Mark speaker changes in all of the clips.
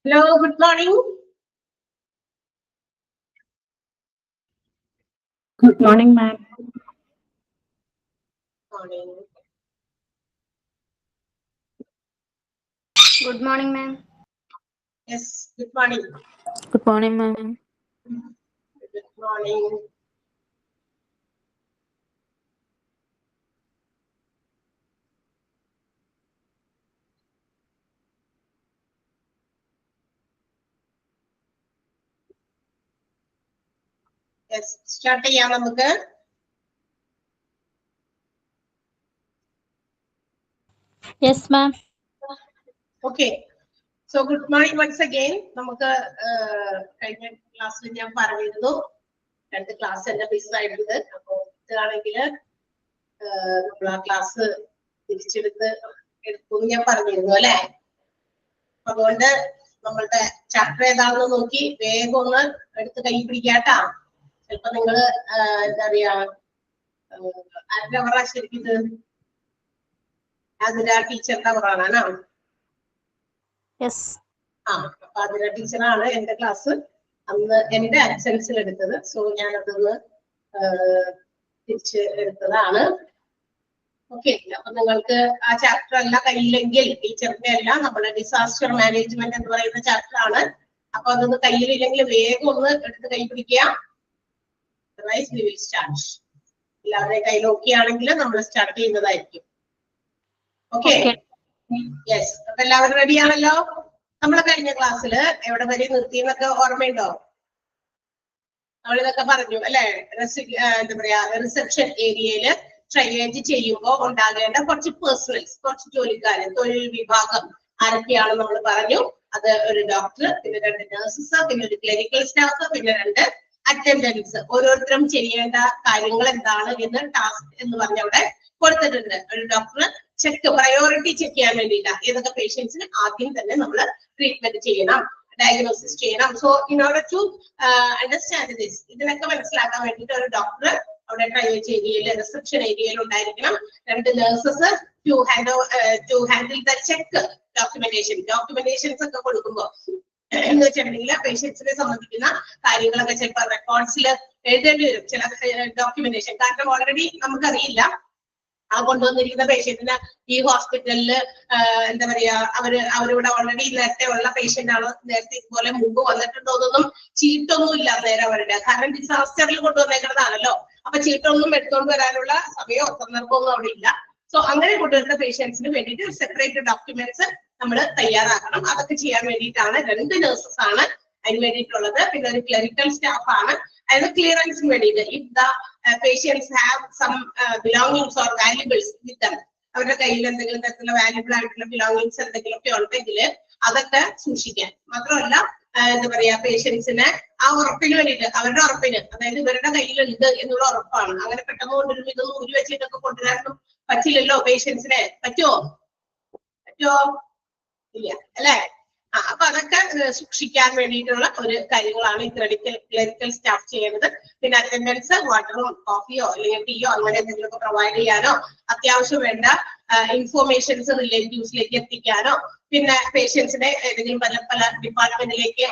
Speaker 1: Hello, good morning.
Speaker 2: Good morning, ma'am.
Speaker 1: Morning.
Speaker 3: Good morning, ma'am.
Speaker 1: Yes, good morning.
Speaker 2: Good morning, ma'am.
Speaker 1: Good morning. Yes, start ചെയ്യാം നമുക്ക്.
Speaker 2: Yes, ma'am.
Speaker 1: Okay. So good morning once again. നമുക്ക് കഴിഞ്ഞ ക്ലാസ്സിൽ ഞാൻ പറഞ്ഞിരുന്നു രണ്ട് class എന്റെ മിസ്സായിരുന്നത്. അപ്പോൾ ഇതാണെങ്കിൽ നമ്മൾ ആ ക്ലാസ് തിരിച്ചെടുത്ത് എടുക്കും ഞാൻ പറഞ്ഞിരുന്നു അല്ലെ. അതുകൊണ്ട് നമ്മളുടെ ചാപ്റ്റർ ഏതാണെന്ന് നോക്കി വേഗം ഒന്ന് എടുത്ത് കൈ പിടിക്കാട്ടാ. ചിലപ്പോ നിങ്ങള് എന്താ പറയാ ആരുടെ അവറാ ശരിക്കും ഇത് അതിര ടീച്ചറിന്റെ അവറാണോ?
Speaker 2: Yes.
Speaker 1: അപ്പൊ അതിര ടീച്ചറാണ് എന്റെ ക്ലാസ് അന്ന് എന്റെ അബ്സെൻസിൽ എടുത്തത്. സോ ഞാനതൊന്ന് തിരിച്ച് എടുത്തതാണ്. ഓക്കെ, അപ്പൊ നിങ്ങൾക്ക് ആ ചാപ്റ്റർ അല്ല കയ്യിലെങ്കിൽ ടീച്ചറിന്റെ അല്ല നമ്മുടെ ഡിസാസ്റ്റർ മാനേജ്മെന്റ് എന്ന് പറയുന്ന ചാപ്റ്റർ ആണ്. അപ്പൊ അതൊന്ന് കയ്യിലില്ലെങ്കിൽ വേഗം ഒന്ന് എടുത്ത് കൈ പിടിക്കുക. എല്ലാവരുടെയും കയ്യിൽ ഓക്കെ ആണെങ്കിൽ നമ്മൾ സ്റ്റാർട്ട് ചെയ്യുന്നതായിരിക്കും. Okay, yes. അപ്പൊ എല്ലാവരും റെഡി ആണല്ലോ? നമ്മൾ കഴിഞ്ഞ ക്ലാസ്സിൽ എവിടെ വരെ നിർത്തിയെന്നൊക്കെ ഓർമ്മയുണ്ടോ? നമ്മളിതൊക്കെ പറഞ്ഞു അല്ലെ. എന്താ പറയാ, റിസപ്ഷൻ ഏരിയയില് ട്രയേജ് ചെയ്യുമ്പോൾ ഉണ്ടാകേണ്ട കുറച്ച് പേഴ്സണൽസ്, കുറച്ച് ജോലിക്കാര്, തൊഴിൽ വിഭാഗം ആരൊക്കെയാണ് നമ്മൾ പറഞ്ഞു. അത് ഒരു ഡോക്ടർ, പിന്നെ 2 നഴ്സസ്, പിന്നെ ഒരു ക്ലിനിക്കൽ സ്റ്റാഫ്, പിന്നെ 2 അറ്റൻഡൻസ്. ഓരോരുത്തരും ചെയ്യേണ്ട കാര്യങ്ങൾ എന്താണ് എന്ന് ടാസ്ക് എന്ന് പറഞ്ഞ അവിടെ കൊടുത്തിട്ടുണ്ട്. ഒരു ഡോക്ടർ പ്രയോറിറ്റി ചെക്ക് ചെയ്യാൻ വേണ്ടിയില്ല. ഏതൊക്കെ പേഷ്യൻസിന് ആദ്യം തന്നെ നമ്മൾ ട്രീറ്റ്മെന്റ് ചെയ്യണം, ഡയഗ്നോസിസ് ചെയ്യണം. So in order to understand this, ഇതിനൊക്കെ മനസ്സിലാക്കാൻ വേണ്ടിയിട്ട് ഒരു ഡോക്ടർ അവിടെ ട്രയേജ് ഏരിയയിൽ, റിസപ്ഷൻ ഏരിയയിൽ ഉണ്ടായിരിക്കണം. 2 nurses to handle the check documentations ഒക്കെ കൊടുക്കുമ്പോൾ എന്ന് വെച്ചിട്ടുണ്ടെങ്കിൽ പേഷ്യൻസിനെ സംബന്ധിക്കുന്ന കാര്യങ്ങളൊക്കെ ചിലപ്പോൾ റെക്കോർഡ്സിൽ എഴുതേണ്ടി വരും, ചില ഡോക്യുമെന്റേഷൻ. കാരണം ഓൾറെഡി നമുക്കറിയില്ല ആ കൊണ്ടുവന്നിരിക്കുന്ന പേഷ്യന്റിന് ഈ ഹോസ്പിറ്റലില് എന്താ പറയാ അവരിവിടെ ഓൾറെഡി നേരത്തെ ഉള്ള പേഷ്യന്റ് ആണോ, നേരത്തെ ഇതുപോലെ മുമ്പ് വന്നിട്ടുണ്ടോന്നൊന്നും ചീട്ടൊന്നും ഇല്ല നേരം അവരുടെ. കാരണം ഡിസാസ്റ്ററിൽ കൊണ്ടുവന്നേക്കുന്നതാണല്ലോ. അപ്പൊ ചീട്ടൊന്നും എടുത്തോണ്ട് വരാനുള്ള സമയമോ സന്ദർഭമൊന്നും അവിടെ ഇല്ല. സോ അങ്ങനെ കൊണ്ടുവരുന്ന പേഷ്യൻസിന് വേണ്ടിയിട്ട് സെപ്പറേറ്റ് ഡോക്യുമെന്റ്സ് നമ്മൾ തയ്യാറാക്കണം. അതൊക്കെ ചെയ്യാൻ വേണ്ടിയിട്ടാണ് 2 നഴ്സസ് ആണ് അതിന് വേണ്ടിയിട്ടുള്ളത്. പിന്നെ ഒരു ക്ലറിക്കൽ സ്റ്റാഫ് ആണ് അതിന് ക്ലിയറൻസിന് വേണ്ടിയിട്ട്. If the patients have some belongings or valuables with them, അവരുടെ കയ്യിൽ എന്തെങ്കിലും തരത്തിലുള്ള വാല്യുബിൾ ആയിട്ടുള്ള ബിലോങ്ങിങ്സ് എന്തെങ്കിലുമൊക്കെ ഉണ്ടെങ്കിൽ അതൊക്കെ സൂക്ഷിക്കാൻ. മാത്രമല്ല എന്താ പറയാ, പേഷ്യൻസിന് ആ ഉറപ്പിന് വേണ്ടിയിട്ട്, അവരുടെ ഉറപ്പിന്, അതായത് ഇവരുടെ കയ്യിലുണ്ട് എന്നുള്ള ഉറപ്പാണ്. അങ്ങനെ പെട്ടെന്ന് കൊണ്ടുവരുമ്പോൾ ഇതൊന്നും ഊരി വെച്ചിട്ടൊക്കെ കൊണ്ടുവരാനൊന്നും പറ്റില്ലല്ലോ. പേഷ്യൻസിനെ പറ്റുമോ ഇല്ല അല്ലെ. അപ്പൊ അതൊക്കെ സൂക്ഷിക്കാൻ വേണ്ടിയിട്ടുള്ള ഒരു കാര്യങ്ങളാണ് ഈ ക്ലറിക്കൽ സ്റ്റാഫ് ചെയ്യുന്നത്. പിന്നെ അറ്റൻഡൻസ് വാട്ടറോ കോഫിയോ അല്ലെങ്കിൽ ടീയോ അങ്ങനെ എന്തെങ്കിലുമൊക്കെ പ്രൊവൈഡ് ചെയ്യാനോ, അത്യാവശ്യം വേണ്ട ഇൻഫോർമേഷൻസ് റിലേറ്റീവ്സിലേക്ക് എത്തിക്കാനോ, പിന്നെ പേഷ്യൻസിനെ ഏതെങ്കിലും പല ഡിപ്പാർട്ട്മെന്റിലേക്ക്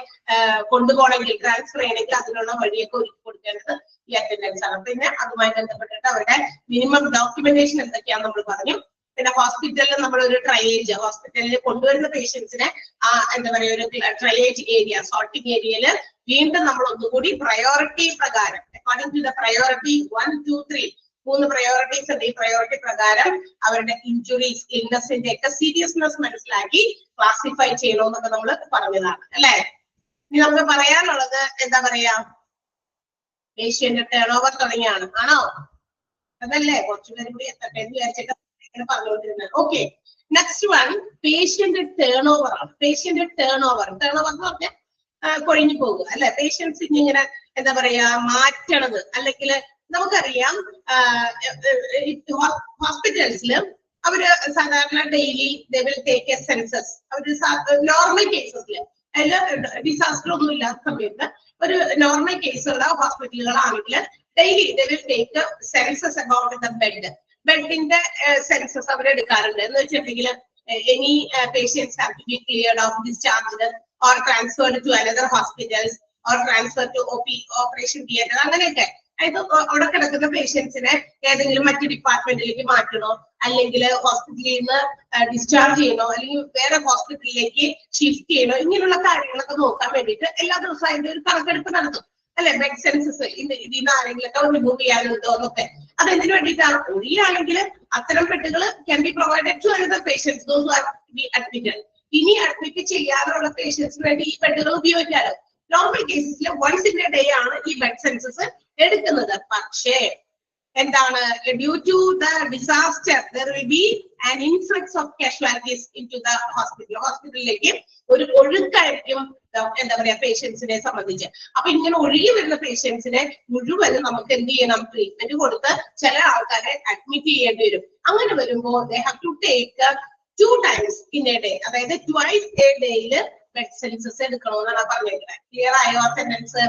Speaker 1: കൊണ്ടുപോകണമെങ്കിൽ, ട്രാൻസ്ഫർ ചെയ്യണമെങ്കിൽ അതിനുള്ള വഴിയൊക്കെ ഒരുക്കി കൊടുക്കേണ്ടത് ഈ അറ്റൻഡൻസ് ആണ്. പിന്നെ അതുമായി ബന്ധപ്പെട്ടിട്ട് അവരുടെ മിനിമം ഡോക്യുമെന്റേഷൻ എന്തൊക്കെയാണെന്ന് നമ്മൾ പറഞ്ഞു. പിന്നെ ഹോസ്പിറ്റലിൽ നമ്മൾ ഒരു ട്രയേജ്, ഹോസ്പിറ്റലിൽ കൊണ്ടുവരുന്ന പേഷ്യൻസിനെ എന്താ പറയുക, ഒരു ട്രയേജ് ഏരിയ, സോർട്ടിംഗ് ഏരിയയിൽ വീണ്ടും നമ്മൾ ഒന്നുകൂടി പ്രയോറിറ്റി പ്രകാരം, according to the priority 1, 2, 3 3 priorities ഉണ്ട്. ഈ പ്രയോറിറ്റി പ്രകാരം അവരുടെ ഇഞ്ചുറീസ്, ഇൽനെസിന്റെ ഒക്കെ സീരിയസ്നെസ് മനസ്സിലാക്കി ക്ലാസിഫൈ ചെയ്യണമെന്നൊക്കെ നമ്മൾ പറഞ്ഞതാണ് അല്ലെ. ഇനി നമുക്ക് പറയാനുള്ളത് എന്താ പറയാ, പേഷ്യന്റ് ടേൺ ഓവർ തുടങ്ങിയാണ്. ആണോ? അതല്ലേ കുറച്ചുപേരും കൂടി എത്തട്ടെ എന്ന് വിചാരിച്ചിട്ട് പറഞ്ഞുകൊണ്ടിരുന്നത്. Okay, next one patient turn over ആണ്. പേഷ്യന്റ് ടേൺ ഓവർ എന്ന് പറഞ്ഞാൽ കൊഴിഞ്ഞു പോകുക അല്ലെ. പേഷ്യൻസ് ഇങ്ങനെ എന്താ പറയാ മാറ്റണത്, അല്ലെങ്കിൽ നമുക്കറിയാം ഹോസ്പിറ്റൽസിൽ അവര് സാധാരണ daily they will take a census. അവര് നോർമൽ കേസസിൽ, അതിൽ ഡിസാസ്റ്റർ ഒന്നും ഇല്ലാത്ത സമയത്ത് ഒരു നോർമൽ കേസുള്ള ഹോസ്പിറ്റലുകളാണെങ്കിൽ daily they will take census about the ബെഡിന്റെ സെൻസസ് അവർ എടുക്കാറുണ്ട്. എന്ന് വെച്ചിട്ടുണ്ടെങ്കിൽ any patients have to be cleared of discharged or transferred to another hospitals or transferred to operation theater അങ്ങനെയൊക്കെ. അതായത് അവിടെ കിടക്കുന്ന പേഷ്യൻസിനെ ഏതെങ്കിലും മറ്റു ഡിപ്പാർട്ട്മെന്റിലേക്ക് മാറ്റണോ, അല്ലെങ്കിൽ ഹോസ്പിറ്റലിൽ നിന്ന് ഡിസ്ചാർജ് ചെയ്യണോ, അല്ലെങ്കിൽ വേറെ ഹോസ്പിറ്റലിലേക്ക് ഷിഫ്റ്റ് ചെയ്യണോ, ഇങ്ങനെയുള്ള കാര്യങ്ങളൊക്കെ നോക്കാൻ വേണ്ടിയിട്ട് എല്ലാ ദിവസവും അതിന്റെ ഒരു കണക്കെടുപ്പ് നടത്തും അല്ലെ. ബെഡ് സെൻസസ് ഇതിന്ന് ആരെങ്കിലൊക്കെ റിമൂവ് ചെയ്യാനുണ്ടോ എന്നൊക്കെ. അതെന്തിനു വേണ്ടിയിട്ടാണ്? ഒഴിയാണെങ്കിൽ അത്തരം ബെഡുകൾ can be provided to another patients those are be admitted. ഇനി അഡ്മിറ്റ് ചെയ്യാനുള്ള പേഷ്യൻസിന് വേണ്ടി ഈ ബെഡുകൾ ഉപയോഗിക്കാറ്. നോർമൽ കേസസിൽ വൺസ് ഇൻ എ ഡേ ആണ് ഈ ബെഡ് സെൻസസ് എടുക്കുന്നത്. പക്ഷേ എന്താണ്, due to the disaster there will be an influx of casualties into the hospital. ഹോസ്പിറ്റലിലേക്ക് ഒരു ഒഴുക്കായിരിക്കും എന്താ പറയാ പേഷ്യൻസിനെ സംബന്ധിച്ച്. അപ്പൊ ഇങ്ങനെ ഒഴുകി വരുന്ന പേഷ്യൻസിനെ മുഴുവനും നമുക്ക് എന്ത് ചെയ്യണം, ട്രീറ്റ്മെന്റ് കൊടുത്ത് ചില ആൾക്കാരെ അഡ്മിറ്റ് ചെയ്യേണ്ടി വരും. അങ്ങനെ വരുമ്പോൾ they have to take 2 times in a day, അതായത് twice a day bed census എടുക്കണമെന്നാണ് പറഞ്ഞേക്കുന്നത്. ക്ലിയർ ആയോ സെന്റൻസ്?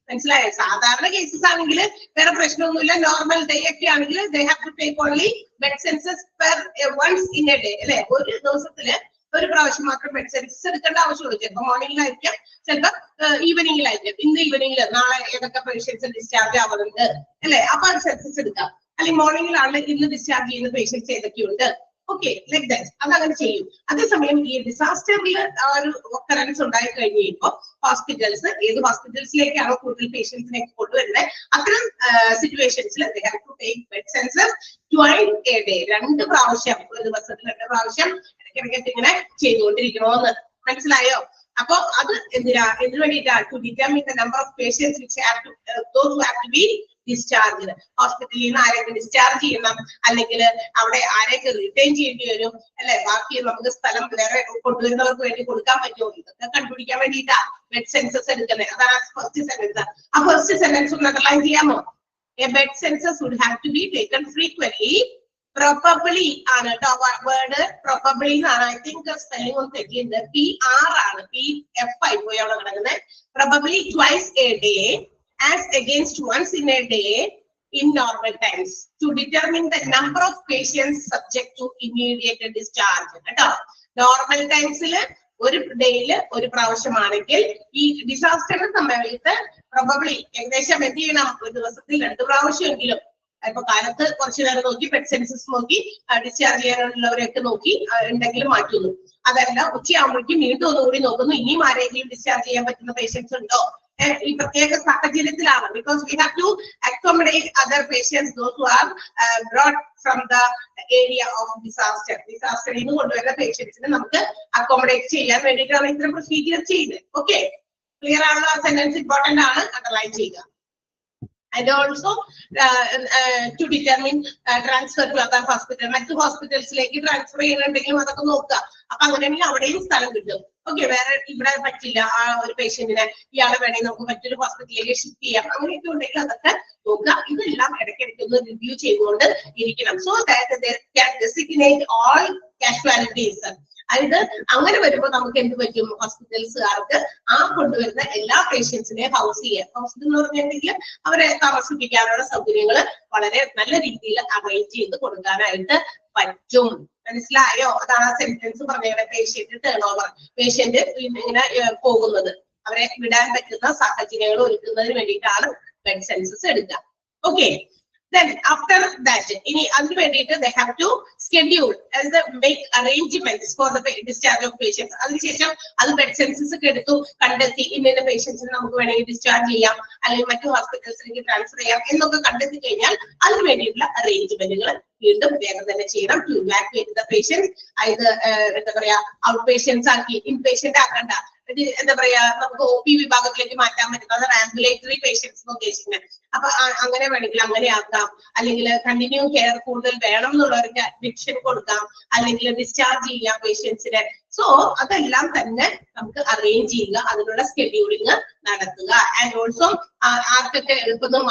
Speaker 1: മനസ്സിലായോ? സാധാരണ കേസസ് ആണെങ്കിൽ വേറെ പ്രശ്നമൊന്നുമില്ല. നോർമൽ ഡേ ഒക്കെ ആണെങ്കിൽ they have to take only bed census once in a day അല്ലെ. ഒരു ദിവസത്തില് ഒരു പ്രാവശ്യം മാത്രം ബെഡ് സെൻസസ് എടുക്കേണ്ട ആവശ്യമുള്ളൂ. ചിലപ്പോൾ മോർണിംഗിലായിരിക്കാം, ചിലപ്പോൾ ഈവനിങ്ങിലായിരിക്കും. ഇന്ന് ഈവനിങ്ങിൽ നാളെ ഏതൊക്കെ പേഷ്യൻസ് ഡിസ്ചാർജ് ആവുന്നുണ്ട് അല്ലെ, അപ്പൊ അത് സെൻസസ് എടുക്കാം. അല്ലെങ്കിൽ മോർണിംഗിലാണ് ഇന്ന് ഡിസ്ചാർജ് ചെയ്യുന്ന പേഷ്യൻസ് ഏതൊക്കെയുണ്ട്. Okay, like that. അതങ്ങനെ ചെയ്യും. അതേസമയം ഈ ഡിസാസ്റ്ററിൽ ഒരു ഒക്കറൻസ് ഉണ്ടായി കഴിഞ്ഞ് കഴിയുമ്പോൾ ഹോസ്പിറ്റൽസ് ഏത് ഹോസ്പിറ്റൽസിലേക്കാണോ കൂടുതൽ പേഷ്യൻസിനെ കൊണ്ടുവരുന്നത് അത്തരം സിറ്റുവേഷൻസിൽ bed census twice a day, 2 പ്രാവശ്യം ഒരു ദിവസത്തിൽ 2 പ്രാവശ്യം ഇടയ്ക്കിടയ്ക്ക് ഇങ്ങനെ ചെയ്തുകൊണ്ടിരിക്കണോന്ന്. മനസ്സിലായോ? അപ്പൊ അത് എന്തിനു വേണ്ടിയിട്ടാണ്? To determine the number of patients which have to those who have to be discharge. ഹോസ്പിറ്റലിൽ നിന്ന് ആരെയൊക്കെ ഡിസ്ചാർജ് ചെയ്യണം, അല്ലെങ്കിൽ അവിടെ ആരെയൊക്കെ റിട്ടേൺ ചെയ്യേണ്ടി വരും അല്ലെ, ബാക്കി നമുക്ക് സ്ഥലം വേറെ കൊണ്ടുവരുന്നവർക്ക് വേണ്ടി കൊടുക്കാൻ പറ്റുമോ, ഇതൊക്കെ കണ്ടുപിടിക്കാൻ വേണ്ടിയിട്ടാ ബെഡ് സെൻസസ് എടുക്കുന്നത്. അതാണ് ഫസ്റ്റ് സെന്റൻസ്. ആ ഫസ്റ്റ് സെന്റൻസ് ഒന്ന് അണ്ടർലൈൻ ചെയ്യാമോ? A bed census would have to be taken frequently. Probably ആണ് കേട്ടോ വേർഡ്, പ്രോബബ്ലി എന്നാണ്. ഐ തിങ്ക് സ്പെല്ലിംഗ് ഒന്ന് തെറ്റിയുണ്ട്. PR ആണ്, PF ആയി പോയി അവിടെ കിടക്കുന്നത്. Probably twice a day as against once in a day in normal times to determine the number of patients subject to immediate discharge. കേട്ടോ, നോർമൽ ടൈംസിൽ ഒരു ഡേയില് ഒരു പ്രാവശ്യമാണെങ്കിൽ ഈ ഡിസാസ്റ്ററിന്റെ സമയത്ത് പ്രോബബ്ലി ഏകദേശം എന്ത് ചെയ്യണം, ഒരു ദിവസത്തിൽ 2 പ്രാവശ്യമെങ്കിലും. ഇപ്പൊ കാലത്ത് കുറച്ചു നേരം നോക്കി ബെഡ് സെൻസസ് നോക്കി ഡിസ്ചാർജ് ചെയ്യാനുള്ളവരെയൊക്കെ നോക്കി എന്തെങ്കിലും മാറ്റുന്നു. അതല്ല, ഉച്ചയാകുമ്പോഴേക്കും വീണ്ടും ഒന്നുകൂടി നോക്കുന്നു, ഇനിയും ആരെങ്കിലും ഡിസ്ചാർജ് ചെയ്യാൻ പറ്റുന്ന പേഷ്യൻസ് ഉണ്ടോ ഈ പ്രത്യേക സാഹചര്യത്തിലാണ്. Because we have to accommodate other patients those who are brought from the area of disaster. ഡിസാസ്റ്ററിൽ നിന്ന് കൊണ്ടുവരുന്ന പേഷ്യൻസിനെ നമുക്ക് അക്കോമഡേറ്റ് ചെയ്യാൻ വേണ്ടിയിട്ടാണ് ഇത്തരം പ്രൊസീജിയർ ചെയ്യുന്നത്. ഓക്കെ, ക്ലിയർ ആണല്ലോ? സെന്റൻസ് ഇമ്പോർട്ടന്റ് ആണ്, അണ്ടർലൈൻ ചെയ്യുക. And also to determine transfer to other hospital. മറ്റു ഹോസ്പിറ്റൽസിലേക്ക് ട്രാൻസ്ഫർ ചെയ്യുന്നുണ്ടെങ്കിലും അതൊക്കെ നോക്കുക. അപ്പൊ അങ്ങനെയാണെങ്കിൽ അവിടെയും സ്ഥലം കിട്ടും. ഓക്കെ, വേറെ ഇവിടെ പറ്റില്ല ആ ഒരു പേഷ്യന്റിനെ, ഇയാളെ വേണമെങ്കിൽ നമുക്ക് മറ്റൊരു ഹോസ്പിറ്റലിലേക്ക് ഷിഫ്റ്റ് ചെയ്യാം. അങ്ങനെയൊക്കെ ഉണ്ടെങ്കിൽ അതൊക്കെ നോക്കുക. ഇതെല്ലാം ഇടയ്ക്കിടയ്ക്ക് ഒന്ന് റിവ്യൂ ചെയ്തുകൊണ്ട് ഇരിക്കണം. So that they can designate all casualties. അതായത് അങ്ങനെ വരുമ്പോൾ നമുക്ക് എന്ത് പറ്റും, ഹോസ്പിറ്റൽസുകാർക്ക് ആ കൊണ്ടുവരുന്ന എല്ലാ പേഷ്യൻസിനെ ഹൗസ് ചെയ്യാം. ഹൗസ് എന്ന് പറഞ്ഞിട്ടുണ്ടെങ്കിൽ അവരെ താമസിപ്പിക്കാനുള്ള സൗകര്യങ്ങൾ വളരെ നല്ല രീതിയിൽ അറേഞ്ച് ചെയ്ത് കൊടുക്കാനായിട്ട് പറ്റും. മനസ്സിലായോ? അതാണ് ആ സെന്റൻസ് പറഞ്ഞത്. പേഷ്യന്റ് ടേൺ ഓവർ, പേഷ്യന്റ് ഇങ്ങനെ പോകുന്നത്, അവരെ വിടാൻ പറ്റുന്ന സാഹചര്യങ്ങൾ ഒരുക്കുന്നതിന് വേണ്ടിയിട്ടാണ് ബെഡ് സെൻസസ് എടുക്കുക. Okay, then after that ini adhu vendite they have to schedule as the make arrangements for the discharge of patients. adhu shesham adu bed census ke eduthu kandetti inne patients ne namukku venengil discharge cheyam alle mattu hospitals like transfer cheyam ennokku kandetti kayinal adhu vendittulla arrangementuകൾ വീണ്ടും വേഗം തന്നെ ചെയ്യണം. to evacuate the patients either എന്താ പറയാ out patients ആക്കി inpatient ആക്കണ്ട, എന്താ പറയാ നമുക്ക് OP വിഭാഗത്തിലേക്ക് മാറ്റാൻ പറ്റുന്ന അതാണ് ആംബുലേറ്ററി പേഷ്യൻസ് എന്ന് ഉദ്ദേശിക്കുന്നത്. അപ്പൊ അങ്ങനെ വേണമെങ്കിൽ അങ്ങനെ ആക്കാം, അല്ലെങ്കിൽ കണ്ടിന്യൂ കെയർ കൂടുതൽ വേണം എന്നുള്ളവർക്ക് അഡ്മിഷൻ കൊടുക്കാം, അല്ലെങ്കിൽ ഡിസ്ചാർജ് ചെയ്യാം പേഷ്യൻസിനെ. സോ അതെല്ലാം തന്നെ നമുക്ക് അറേഞ്ച് ചെയ്യുക, അതിനുള്ള സ്കെഡ്യൂളിങ് നടത്തുക. ആൻഡ് ഓൾസോ ആർക്കൊക്കെ എളുപ്പം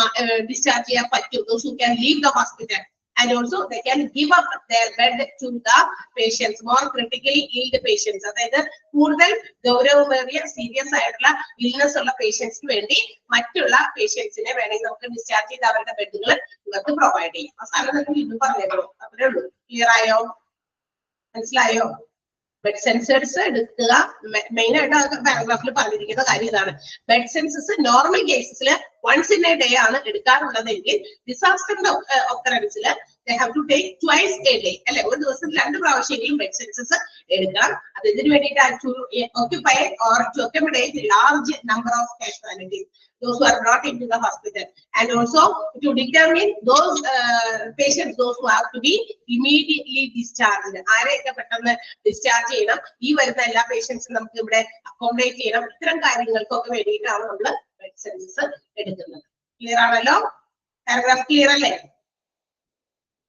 Speaker 1: ഡിസ്ചാർജ് ചെയ്യാൻ പറ്റും, those who can leave the hospital. And also they can give up their bed to the patients, more critically ill patients. അതായത് കൂടുതൽ ഗൗരവമേറിയ സീരിയസ് ആയിട്ടുള്ള ഇൽനെസ് ഉള്ള പേഷ്യൻസിന് വേണ്ടി മറ്റുള്ള പേഷ്യൻസിനെ വേണമെങ്കിൽ നമുക്ക് ഡിസ്ചാർജ് ചെയ്ത് അവരുടെ ബെഡുകൾ ഇവർക്ക് പ്രൊവൈഡ് ചെയ്യും. അവസാനം തന്നെ ഇന്നും പറഞ്ഞേക്കണോ, അത്രേ ഉള്ളൂ. ക്ലിയർ ആയോ? മനസ്സിലായോ? ബെഡ് സെൻസേഴ്സ് എടുക്കുക. മെയിൻ ആയിട്ട് പാരഗ്രാഫിൽ പറഞ്ഞിരിക്കുന്ന കാര്യം ഇതാണ്. ബെഡ് സെൻസസ് നോർമൽ കേസസിൽ once in a day ആണ് എടുക്കാറുള്ളതെങ്കിൽ ഡിസാസ്റ്ററിന്റെ ഒക്കറൻസിൽ they have to take twice a day അല്ലെ, ഒരു ദിവസം 2 പ്രാവശ്യമെങ്കിലും ബെഡ് സെൻസസ് എടുക്കണം. അത് ഇതിനു വേണ്ടിയിട്ട് to occupy or to accommodate large number of casualties, those who are brought into the hospital, and also to determine those patients, those who have to be immediately discharged. ആരെയൊക്കെ പെട്ടെന്ന് discharge ചെയ്യണം, ഈ വരുന്ന എല്ലാ പേഷ്യൻസും നമുക്ക് ഇവിടെ അക്കോമഡേറ്റ് ചെയ്യണം. ഇത്തരം കാര്യങ്ങൾക്കൊക്കെ വേണ്ടിയിട്ടാണ് നമ്മൾ ബെഡ് സെൻസസ് എടുക്കുന്നത്. ക്ലിയർ ആണല്ലോ? പാരഗ്രാഫ് ക്ലിയർ അല്ലേ?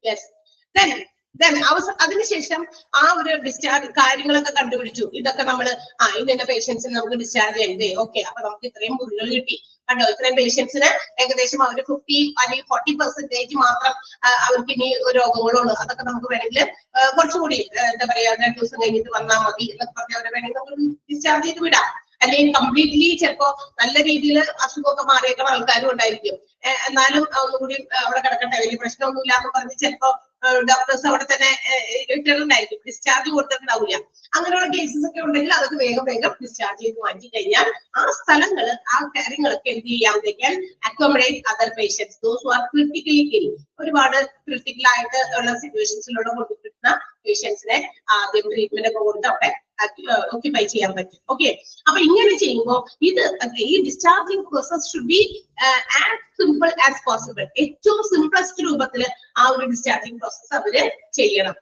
Speaker 1: യെസ്. അതിനുശേഷം ആ ഒരു ഡിസ്ചാർജ് കാര്യങ്ങളൊക്കെ കണ്ടുപിടിച്ചു. ഇതൊക്കെ നമ്മള് ഇന്ന പേഷ്യൻസിന് നമുക്ക് ഡിസ്ചാർജ് ചെയ്യണ്ടേ, ഓക്കെ, അപ്പൊ നമുക്ക് ഇത്രയും മുറികൾ കിട്ടി കണ്ടോ. ഇത്രയും പേഷ്യൻസിന് ഏകദേശം അവര് 50 അല്ലെങ്കിൽ 40% മാത്രം അവർക്ക് ഇനി രോഗങ്ങളുള്ളൂ. അതൊക്കെ നമുക്ക് വേണമെങ്കിൽ കുറച്ചുകൂടി എന്താ പറയാ 2 ദിവസം കഴിഞ്ഞിട്ട് വന്നാൽ മതി എന്നൊക്കെ പറഞ്ഞവരെ വേണമെങ്കിൽ നമുക്ക് ഡിസ്ചാർജ് ചെയ്ത് വിടാം. അല്ലെങ്കിൽ കംപ്ലീറ്റ്ലി ചിലപ്പോ നല്ല രീതിയിൽ അസുഖമൊക്കെ മാറിയേക്കുന്ന ആൾക്കാരും ഉണ്ടായിരിക്കും. എന്നാലും ഒന്നുകൂടി അവിടെ കിടക്കട്ടെ, വലിയ പ്രശ്നമൊന്നുമില്ല എന്ന് പറഞ്ഞ് ചിലപ്പോ ഡോക്ടേഴ്സ് അവിടെ തന്നെ ഇട്ടിട്ടുണ്ടായിരിക്കും, ഡിസ്ചാർജ് കൊടുത്തിട്ടുണ്ടാവില്ല. അങ്ങനെയുള്ള കേസസ് ഒക്കെ ഉണ്ടെങ്കിൽ അതൊക്കെ വേഗം വേഗം ഡിസ്ചാർജ് ചെയ്ത് മാറ്റി കഴിഞ്ഞാൽ ആ സ്ഥലങ്ങള് ആ കാര്യങ്ങളൊക്കെ എന്ത് ചെയ്യാൻ accommodate other patients, those who are critically ill. ഒരുപാട് ക്രിട്ടിക്കൽ ആയിട്ട് ഉള്ള സിറ്റുവേഷൻസിലൂടെ കൊണ്ടുകിട്ടുന്ന പേഷ്യൻസിനെ ആദ്യം ട്രീറ്റ്മെന്റ് ഒക്കെ കൊടുത്ത് അവിടെ ഓക്യുപൈ ചെയ്യാൻ പറ്റും. ഓക്കെ, അപ്പൊ ഇങ്ങനെ ചെയ്യുമ്പോൾ ഈ discharging process should be as simple as possible. ഏറ്റവും സിംപ്ലസ്റ്റ് രൂപത്തിൽ ആ ഒരു ഡിസ്ചാർജിങ് പ്രോസസ് അവര് ചെയ്യണം.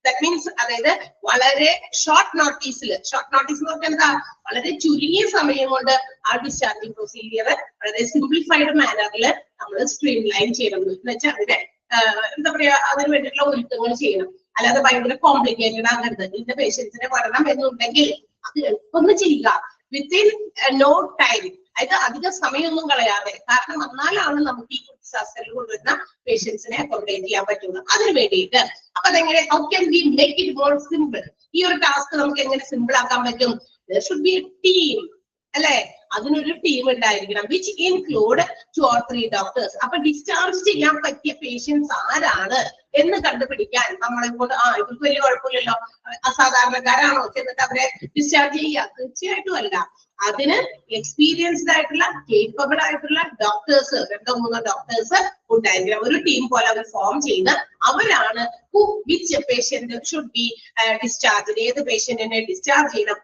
Speaker 1: ദാറ്റ് മീൻസ് അതായത് വളരെ ഷോർട്ട് നോട്ടീസിൽ എന്ന് പറഞ്ഞാൽ എന്താ, വളരെ ചുരുങ്ങിയ സമയം കൊണ്ട് ആ ഡിസ്ചാർജിങ് പ്രൊസീജിയർ വളരെ സിംപ്ലിഫൈഡ് മാനറിൽ നമ്മൾ സ്ട്രീം ലൈൻ ചെയ്യണം. എന്ന് വെച്ചാൽ അതിനെ എന്താ പറയാ, അതിന് വേണ്ടിയിട്ടുള്ള ഒരുക്കങ്ങൾ ചെയ്യണം. അല്ലാതെ ഭയങ്കര കോംപ്ലിക്കേറ്റഡ് ആകരുത്. ഇതിന്റെ പേഷ്യൻസിനെ വരണം എന്നുണ്ടെങ്കിൽ അത് എളുപ്പം ചെയ്യുക വിത്തിൻ നോ ടൈം. അതായത് അധികം സമയമൊന്നും കളയാതെ, കാരണം വന്നാലാണ് നമുക്ക് ഈ ഡിസാസ്റ്ററിൽ കൊണ്ടുവരുന്ന പേഷ്യൻസിനെ അക്കോമഡേറ്റ് ചെയ്യാൻ പറ്റുന്നത്. അതിന് വേണ്ടിയിട്ട് അപ്പൊ അതെങ്ങനെ, how can we make it more simple? ഈ ഒരു ടാസ്ക് നമുക്ക് എങ്ങനെ സിമ്പിൾ ആക്കാൻ പറ്റും? there should be a team അല്ലെ, അതിനൊരു ടീം ഉണ്ടായിരിക്കണം, വിച്ച് ഇൻക്ലൂഡ് 2 or 3 ഡോക്ടേഴ്സ്. അപ്പൊ ഡിസ്ചാർജ് ചെയ്യാൻ പറ്റിയ പേഷ്യൻസ് ആരാണ് എന്ന് കണ്ടുപിടിക്കാൻ നമ്മളെ കൊണ്ട് ഇവർക്ക് വലിയ കുഴപ്പമില്ലല്ലോ, അസാധാരണക്കാരാണോ ചെന്നിട്ട് അവരെ ഡിസ്ചാർജ് ചെയ്യുക? തീർച്ചയായിട്ടും അല്ല. അതിന് എക്സ്പീരിയൻസ്ഡ് ആയിട്ടുള്ള കേപ്പബിൾ ആയിട്ടുള്ള ഡോക്ടേഴ്സ്, 2 or 3 ഡോക്ടേഴ്സ് ഉണ്ടായിരിക്കണം. ഒരു ടീം പോലെ അവർ ഫോം ചെയ്ത് അവരാണ് which patient should be discharge, ഏത് പേഷ്യന്റിനെ ഡിസ്ചാർജ് ചെയ്യണം,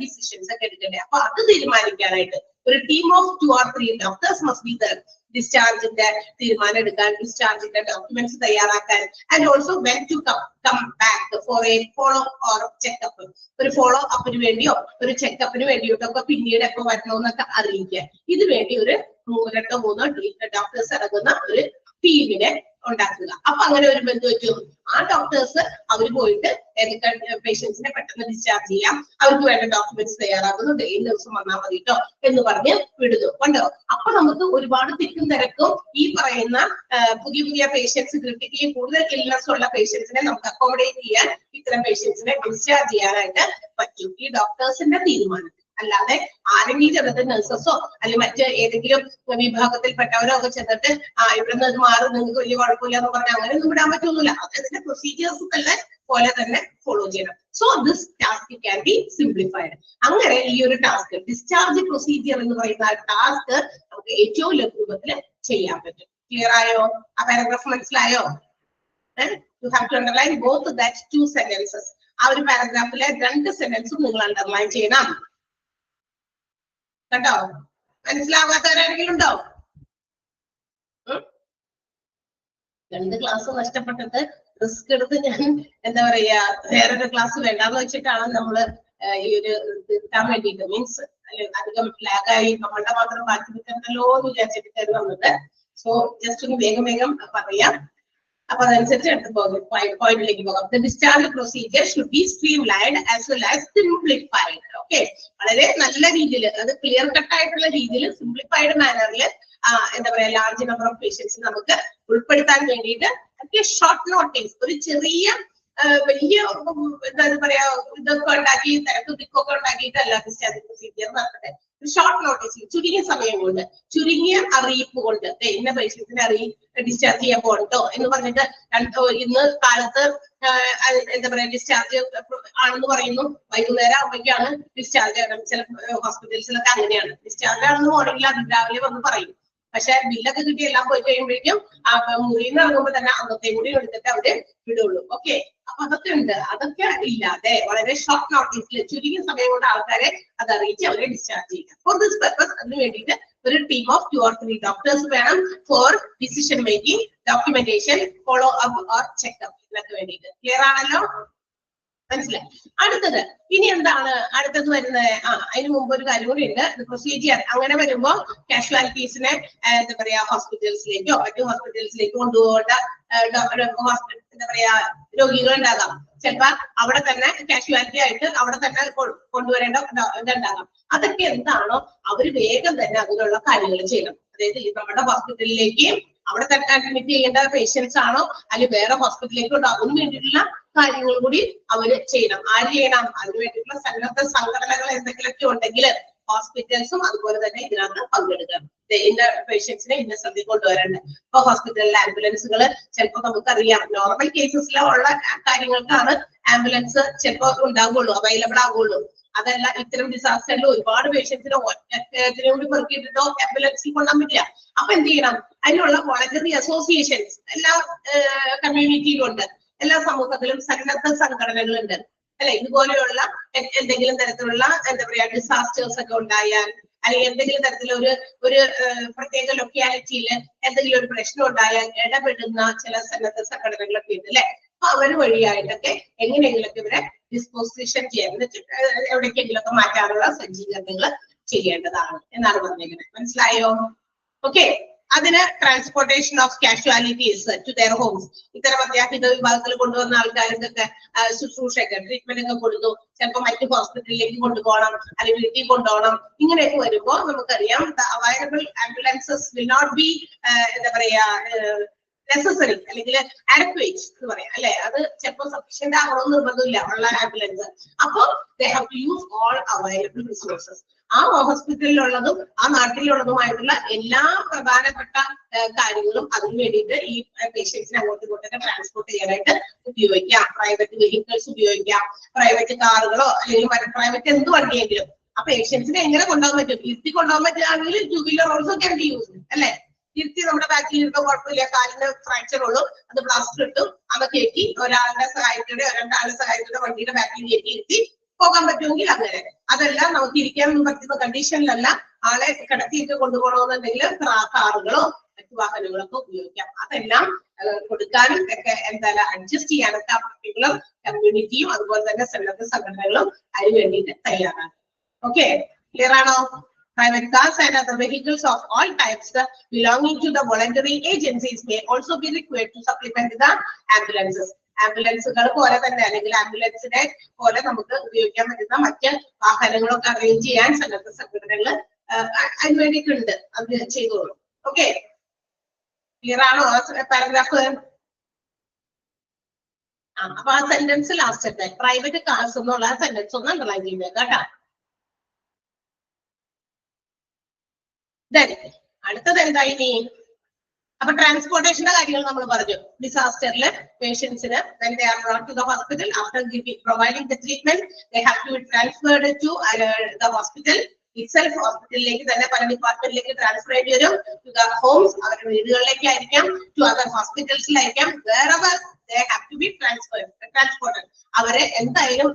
Speaker 1: ഡിസിഷൻസ് ഒക്കെ എടുക്കണ്ടേ. അപ്പൊ അത് തീരുമാനിക്കാനായിട്ട് ഒരു team of 2 or 3 doctors must be there. ഡിസ്ചാർജിന്റെ തീരുമാനം എടുക്കാൻ, ഡിസ്ചാർജിന്റെ ഡോക്യുമെന്റ്സ് തയ്യാറാക്കാൻ, and also when to come back for a follow or checkup. ഒരു ഫോളോ അപ്പിന് വേണ്ടിയോ ഒരു ചെക്കപ്പിന് വേണ്ടിയിട്ടൊക്കെ പിന്നീട് എപ്പോ വരണമെന്നൊക്കെ അറിയിക്കാൻ. ഇത് വേണ്ടി ഒരു 2 or 3 ഡോക്ടേഴ്സ് അടങ്ങുന്ന ഒരു ടീമിനെ ഉണ്ടാക്കുക. അപ്പൊ അങ്ങനെ ഒരു ബന്ധു വെച്ചു ആ ഡോക്ടേഴ്സ് അവർ പോയിട്ട് ഏതൊക്കെ പേഷ്യൻസിനെ പെട്ടെന്ന് ഡിസ്ചാർജ് ചെയ്യാം, അവർക്ക് വേണ്ട ഡോക്യുമെന്റ്സ് തയ്യാറാക്കുന്നു, ഈ ദിവസം വന്നാൽ മതി കേട്ടോ എന്ന് പറഞ്ഞ് വിടുന്നു. കണ്ടോ? അപ്പൊ നമുക്ക് ഒരുപാട് തിക്കും തിരക്കും ഈ പറയുന്ന പുതിയ പേഷ്യൻസ്, ക്രിട്ടിക്കലി കൂടുതൽ ഇൽനെസ് ഉള്ള പേഷ്യൻസിനെ നമുക്ക് അക്കോമഡേറ്റ് ചെയ്യാൻ, ഇത്തരം പേഷ്യൻസിനെ ഡിസ്ചാർജ് ചെയ്യാനായിട്ട് പറ്റും ഈ ഡോക്ടേഴ്സിന്റെ തീരുമാനത്തിൽ. അല്ലാതെ ആരെങ്കിലും ചെന്നിട്ട് നഴ്സസോ അല്ലെങ്കിൽ മറ്റ് ഏതെങ്കിലും വിഭാഗത്തിൽപ്പെട്ടവരോ ഒക്കെ ചെന്നിട്ട് ഇവിടെ നിന്ന് മാറി നിങ്ങൾക്ക് വലിയ കുഴപ്പമില്ല എന്ന് പറഞ്ഞാൽ അങ്ങനെ ഒന്നും വിടാൻ പറ്റൊന്നുമില്ല. അതിന്റെ പ്രൊസീജിയേഴ്സ് തന്നെ പോലെ തന്നെ ഫോളോ ചെയ്യണം. So this task can be simplified. അങ്ങനെ ഈ ഒരു ടാസ്ക്, ഡിസ്ചാർജ് പ്രൊസീജിയർ എന്ന് പറയുന്ന ടാസ്ക് നമുക്ക് ഏറ്റവും ലഘുരൂപത്തിൽ ചെയ്യാൻ പറ്റും. ക്ലിയർ ആയോ? ആ പാരഗ്രാഫ് മനസ്സിലായോ? You have to underline both that 2 sentences. ആ ഒരു പാരഗ്രാഫിലെ 2 സെന്റൻസും നിങ്ങൾ അണ്ടർലൈൻ ചെയ്യണം കേട്ടോ. മനസ്സിലാവാത്തവരാരെങ്കിലും ഉണ്ടോ? 2 ക്ലാസ് നഷ്ടപ്പെട്ടിട്ട് റിസ്ക് എടുത്ത് ഞാൻ എന്താ പറയാ വേറൊരു ക്ലാസ് വേണ്ടാന്ന് വെച്ചിട്ടാണ് നമ്മള് ഈ ഒരു തീർക്കാൻ വേണ്ടിയിട്ട്, മീൻസ് അധികം ലാഗായി നമ്മളുടെ മാത്രം ബാക്കി നിൽക്കണ്ടല്ലോ എന്ന് വിചാരിച്ചിട്ട് വന്നത്. സോ ജസ്റ്റ് ഒന്ന് വേഗം വേഗം പറയാം. അപ്പൊ അതനുസരിച്ച് എടുത്ത് പോകും, പോയിന്റിലേക്ക് പോകാം. The discharge procedure should be streamlined as well as simplified. Okay, വളരെ നല്ല രീതിയിൽ, അത് ക്ലിയർ കട്ട് ആയിട്ടുള്ള രീതിയിൽ സിംപ്ലിഫൈഡ് മാനറിൽ എന്താ പറയാ ലാർജ് നമ്പർ ഓഫ് പേഷ്യൻസ് നമുക്ക് ഉൾപ്പെടുത്താൻ വേണ്ടിയിട്ട് ഷോർട്ട് നോട്ടീസ്, ഒരു ചെറിയ വലിയ എന്താ പറയാ ഇതൊക്കെ ഉണ്ടാക്കി തിരക്ക് തിക്കൊക്കെ ഉണ്ടാക്കിയിട്ടല്ല ഡിസ്ചാർജ് പ്രൊസീജിയർ നടത്തട്ടെ. ഷോർട്ട് നോട്ടീസിൽ ചുരുങ്ങിയ സമയം കൊണ്ട്, ചുരുങ്ങിയ അറിയിപ്പ് കൊണ്ട് ഇന്ന പേഷ്യൻസിനെ ഡിസ്ചാർജ് ചെയ്യാൻ പോകണ്ടോ എന്ന് പറഞ്ഞിട്ട് ഇന്ന് കാലത്ത് എന്താ പറയാ ഡിസ്ചാർജ് ആണെന്ന് പറയുന്നു, വൈകുന്നേരം ആകുമ്പോഴേക്കാണ് ഡിസ്ചാർജ് ആകണം. ചില ഹോസ്പിറ്റൽസിലൊക്കെ അങ്ങനെയാണ്, ഡിസ്ചാർജ് ആണെന്ന് മോർണിംഗിൽ അത് രാവിലെ വന്ന് പറയും. പക്ഷെ ബില്ലൊക്കെ കിട്ടി എല്ലാം പോയി കഴിയുമ്പോഴേക്കും മുറിയിൽ നിന്ന് ഇറങ്ങുമ്പോൾ തന്നെ അന്നത്തെയും കൂടി എടുത്തിട്ട് അവര് വിടുള്ളൂ. ഓക്കെ, അപ്പൊ അതൊക്കെ ഉണ്ട്. അതൊക്കെ ഇല്ലാതെ വളരെ ഷോർട്ട് നോട്ടീസിൽ ചുരുങ്ങിയ സമയം കൊണ്ട് ആൾക്കാരെ അത് അറിയിച്ച് അവരെ ഡിസ്ചാർജ് ചെയ്യുക. ഫോർ ദിസ് പർപ്പസ് അതിന് വേണ്ടിയിട്ട് ഒരു ടീം ഓഫ് 2 or 3 ഡോക്ടേഴ്സ് വേണം four decision making, documentation, follow up or checkup ഇതിനൊക്കെ വേണ്ടിയിട്ട്. ക്ലിയർ ആണല്ലോ? മനസ്സിലായി. അടുത്തത് ഇനി എന്താണ് അടുത്തത് വരുന്നത്? അതിന് മുമ്പ് ഒരു കാര്യം കൂടി ഉണ്ട്, പ്രൊസീജിയർ. അങ്ങനെ വരുമ്പോ കാഷ്വാലിറ്റീസിനെ എന്താ പറയാ ഹോസ്പിറ്റൽസിലേക്കോ മറ്റു ഹോസ്പിറ്റൽസിലേക്കോ കൊണ്ടുപോകേണ്ട എന്താ പറയാ രോഗികൾ ഉണ്ടാകാം. ചിലപ്പോ അവിടെ തന്നെ കാഷ്വാലിറ്റി ആയിട്ട് അവിടെ തന്നെ കൊണ്ടുവരേണ്ട ഇതുണ്ടാകാം. അതൊക്കെ എന്താണോ അവര് വേഗം തന്നെ അതിനുള്ള കാര്യങ്ങൾ ചെയ്യണം. അതായത് നമ്മുടെ ഹോസ്പിറ്റലിലേക്ക് അവിടെ തന്നെ അഡ്മിറ്റ് ചെയ്യേണ്ട പേഷ്യൻസ് ആണോ അല്ലെങ്കിൽ വേറെ ഹോസ്പിറ്റലിലേക്ക് ഉണ്ടോ അതിന് വേണ്ടിയിട്ടുള്ള കാര്യങ്ങൾ കൂടി അവര് ചെയ്യണം. ആര് ചെയ്യണം? അതിന് വേണ്ടിയിട്ടുള്ള സന്നദ്ധ സംഘടനകൾ എന്തെങ്കിലുമൊക്കെ ഉണ്ടെങ്കിൽ ഹോസ്പിറ്റൽസും അതുപോലെ തന്നെ ഇതിനകത്ത് പങ്കെടുക്കണം. ഇന്ന പേഷ്യൻസിനെ ഇന്ന സ്ഥലത്തേക്ക് കൊണ്ടുവരേണ്ടത്. ഇപ്പൊ ഹോസ്പിറ്റലിലെ ആംബുലൻസുകൾ ചിലപ്പോൾ നമുക്കറിയാം നോർമൽ കേസസിലുള്ള കാര്യങ്ങൾക്കാണ് ആംബുലൻസ് ചിലപ്പോൾ ഉണ്ടാവുകയുള്ളൂ, അവൈലബിൾ ആവുകയുള്ളൂ. അതല്ല ഇത്തരം ഡിസാസ്റ്ററിൽ ഒരുപാട് പേഷ്യൻസിനെ കൂടി പെറുക്കിയിട്ടോ ആംബുലൻസിൽ കൊണ്ടാൻ പറ്റില്ല. അപ്പൊ എന്ത് ചെയ്യണം? അതിനുള്ള വോളണ്ടറി അസോസിയേഷൻസ് എല്ലാ കമ്മ്യൂണിറ്റിയിലും ഉണ്ട്, എല്ലാ സമൂഹത്തിലും സന്നദ്ധ സംഘടനകളുണ്ട് അല്ലെ. ഇതുപോലെയുള്ള എന്തെങ്കിലും തരത്തിലുള്ള എന്താ പറയാ ഡിസാസ്റ്റേഴ്സ് ഒക്കെ ഉണ്ടായാൽ അല്ലെങ്കിൽ എന്തെങ്കിലും തരത്തിലുള്ള ഒരു പ്രത്യേക ലൊക്കാലിറ്റിയിൽ എന്തെങ്കിലും ഒരു പ്രശ്നം ഉണ്ടായാൽ ഇടപെടുന്ന ചില സന്നദ്ധ സംഘടനകളൊക്കെ ഉണ്ട് അല്ലെ. അപ്പൊ അവര് വഴിയായിട്ടൊക്കെ എങ്ങനെയെങ്കിലൊക്കെ ഇവരെ ഡിസ്പോസിഷൻ ചെയ്യാൻ എവിടേക്കെങ്കിലൊക്കെ മാറ്റാനുള്ള സജ്ജീകരണങ്ങൾ ചെയ്യേണ്ടതാണ് എന്നാണ് പറഞ്ഞിരിക്കുന്നത്. മനസ്സിലായോ? ഓക്കെ, അതിന് transportation of casualties to their homes. ഇത്തരം അത്യാഹിത വിഭാഗത്തിൽ കൊണ്ടുവന്ന ആൾക്കാർക്കൊക്കെ ശുശ്രൂഷയൊക്കെ ട്രീറ്റ്മെന്റ് ഒക്കെ കൊടുത്തു. ചിലപ്പോൾ മറ്റു ഹോസ്പിറ്റലിലേക്ക് കൊണ്ടുപോകണം അല്ലെങ്കിൽ വീട്ടിൽ കൊണ്ടുപോകണം. ഇങ്ങനെയൊക്കെ വരുമ്പോൾ നമുക്കറിയാം available ambulances will not be എന്താ പറയാ നെസസറി അല്ലെങ്കിൽ ആഡക്വേറ്റ് എന്ന് പറയാം അല്ലെ. അത് ചിലപ്പോൾ സഫീഷ്യന്റ് ആകണമെന്ന് നിർബന്ധമില്ല ഉള്ള ആംബുലൻസ്. അപ്പോൾ they have to use all available resources. ആ ഹോസ്പിറ്റലിലുള്ളതും ആ നാട്ടിലുള്ളതുമായിട്ടുള്ള എല്ലാ പ്രധാനപ്പെട്ട കാര്യങ്ങളും അതിന് വേണ്ടിയിട്ട് ഈ പേഷ്യൻസിനെ അങ്ങോട്ടും ഇങ്ങോട്ടൊക്കെ ട്രാൻസ്പോർട്ട് ചെയ്യാനായിട്ട് ഉപയോഗിക്കാം. പ്രൈവറ്റ് വെഹിക്കിൾസ് ഉപയോഗിക്കാം, പ്രൈവറ്റ് കാറുകളോ അല്ലെങ്കിൽ പ്രൈവറ്റ് എന്ത് വണ്ടിയെങ്കിലും. ആ പേഷ്യൻസിനെ എങ്ങനെ കൊണ്ടുപോകാൻ പറ്റും? ഇരുത്തി കൊണ്ടുപോകാൻ പറ്റുകയാണെങ്കിൽ 2 wheeler also can be used അല്ലെ. ഇരുത്തി നമ്മുടെ ബാക്കിൽ ഇരുത്തോ കുഴപ്പമില്ല, കാലിന് ഫ്രാക്ചർ ഉള്ളൂ, അത് പ്ലാസ്റ്റർ ഇട്ടു അത് കയറ്റി ഒരാളുടെ സഹായത്തോടെ രണ്ടാളുടെ സഹായത്തോടെ വണ്ടിയുടെ ബാക്കിൽ കയറ്റി ഇരുത്തി പോകാൻ പറ്റുമെങ്കിൽ അങ്ങനെ. അതെല്ലാം നമുക്ക് ഇരിക്കാൻ പറ്റുന്ന കണ്ടീഷനിലല്ല ആളെ കിടത്തിയിട്ട് കൊണ്ടുപോകണമെന്നുണ്ടെങ്കിൽ കാറുകളോ മറ്റു വാഹനങ്ങളൊക്കെ ഉപയോഗിക്കാം. അതെല്ലാം കൊടുക്കാനും ഒക്കെ എന്തായാലും അഡ്ജസ്റ്റ് ചെയ്യാനൊക്കെ പർട്ടിക്കുലർ കമ്മ്യൂണിറ്റിയും അതുപോലെ തന്നെ സന്നദ്ധ സംഘടനകളും അതിന് വേണ്ടിയിട്ട് തയ്യാറാണ്. ഓക്കെ, ക്ലിയർ ആണോ? Private cars and other vehicles of all types belonging to the voluntary agencies may also be required to supplement the ambulances. ആംബുലൻസുകൾ പോലെ തന്നെ അല്ലെങ്കിൽ ആംബുലൻസിനെ പോലെ നമുക്ക് ഉപയോഗിക്കാൻ പറ്റുന്ന മറ്റ് വാഹനങ്ങളൊക്കെ അറേഞ്ച് ചെയ്യാൻ സന്നദ്ധ സംഘടനകൾ അതിന് വേണ്ടിയിട്ടുണ്ട്. അത് ചെയ്തോളൂ. ഓക്കെ, ക്ലിയർ ആണോ ആ പാരഗ്രാഫ്? അപ്പൊ ആ സെന്റൻസ് ലാസ്റ്റ് പ്രൈവറ്റ് കാർസ് എന്നുള്ള ആ സെന്റൻസ് ഒന്ന് അണ്ടർലൈൻ ചെയ്യുന്നത് കേട്ടോ. അടുത്തത് എന്താ ഇനി? അപ്പൊ ട്രാൻസ്പോർട്ടേഷന്റെ കാര്യങ്ങൾ നമ്മൾ പറഞ്ഞു. ഡിസാസ്റ്ററിൽ പേഷ്യൻസിന് when they are brought to the hospital after providing the treatment they have to be transferred to the hospital itself. ഹോസ്പിറ്റലിലേക്ക് തന്നെ പല ഡിപ്പാർട്ട്മെന്റിലേക്ക് ട്രാൻസ്ഫർ ചെയ്ത് വരും. to the homes, അവരുടെ വീടുകളിലേക്ക് ആയിരിക്കാം, to other hospitalsലായിരിക്കാം, wherever they have to be transported. അവരെ എന്തായാലും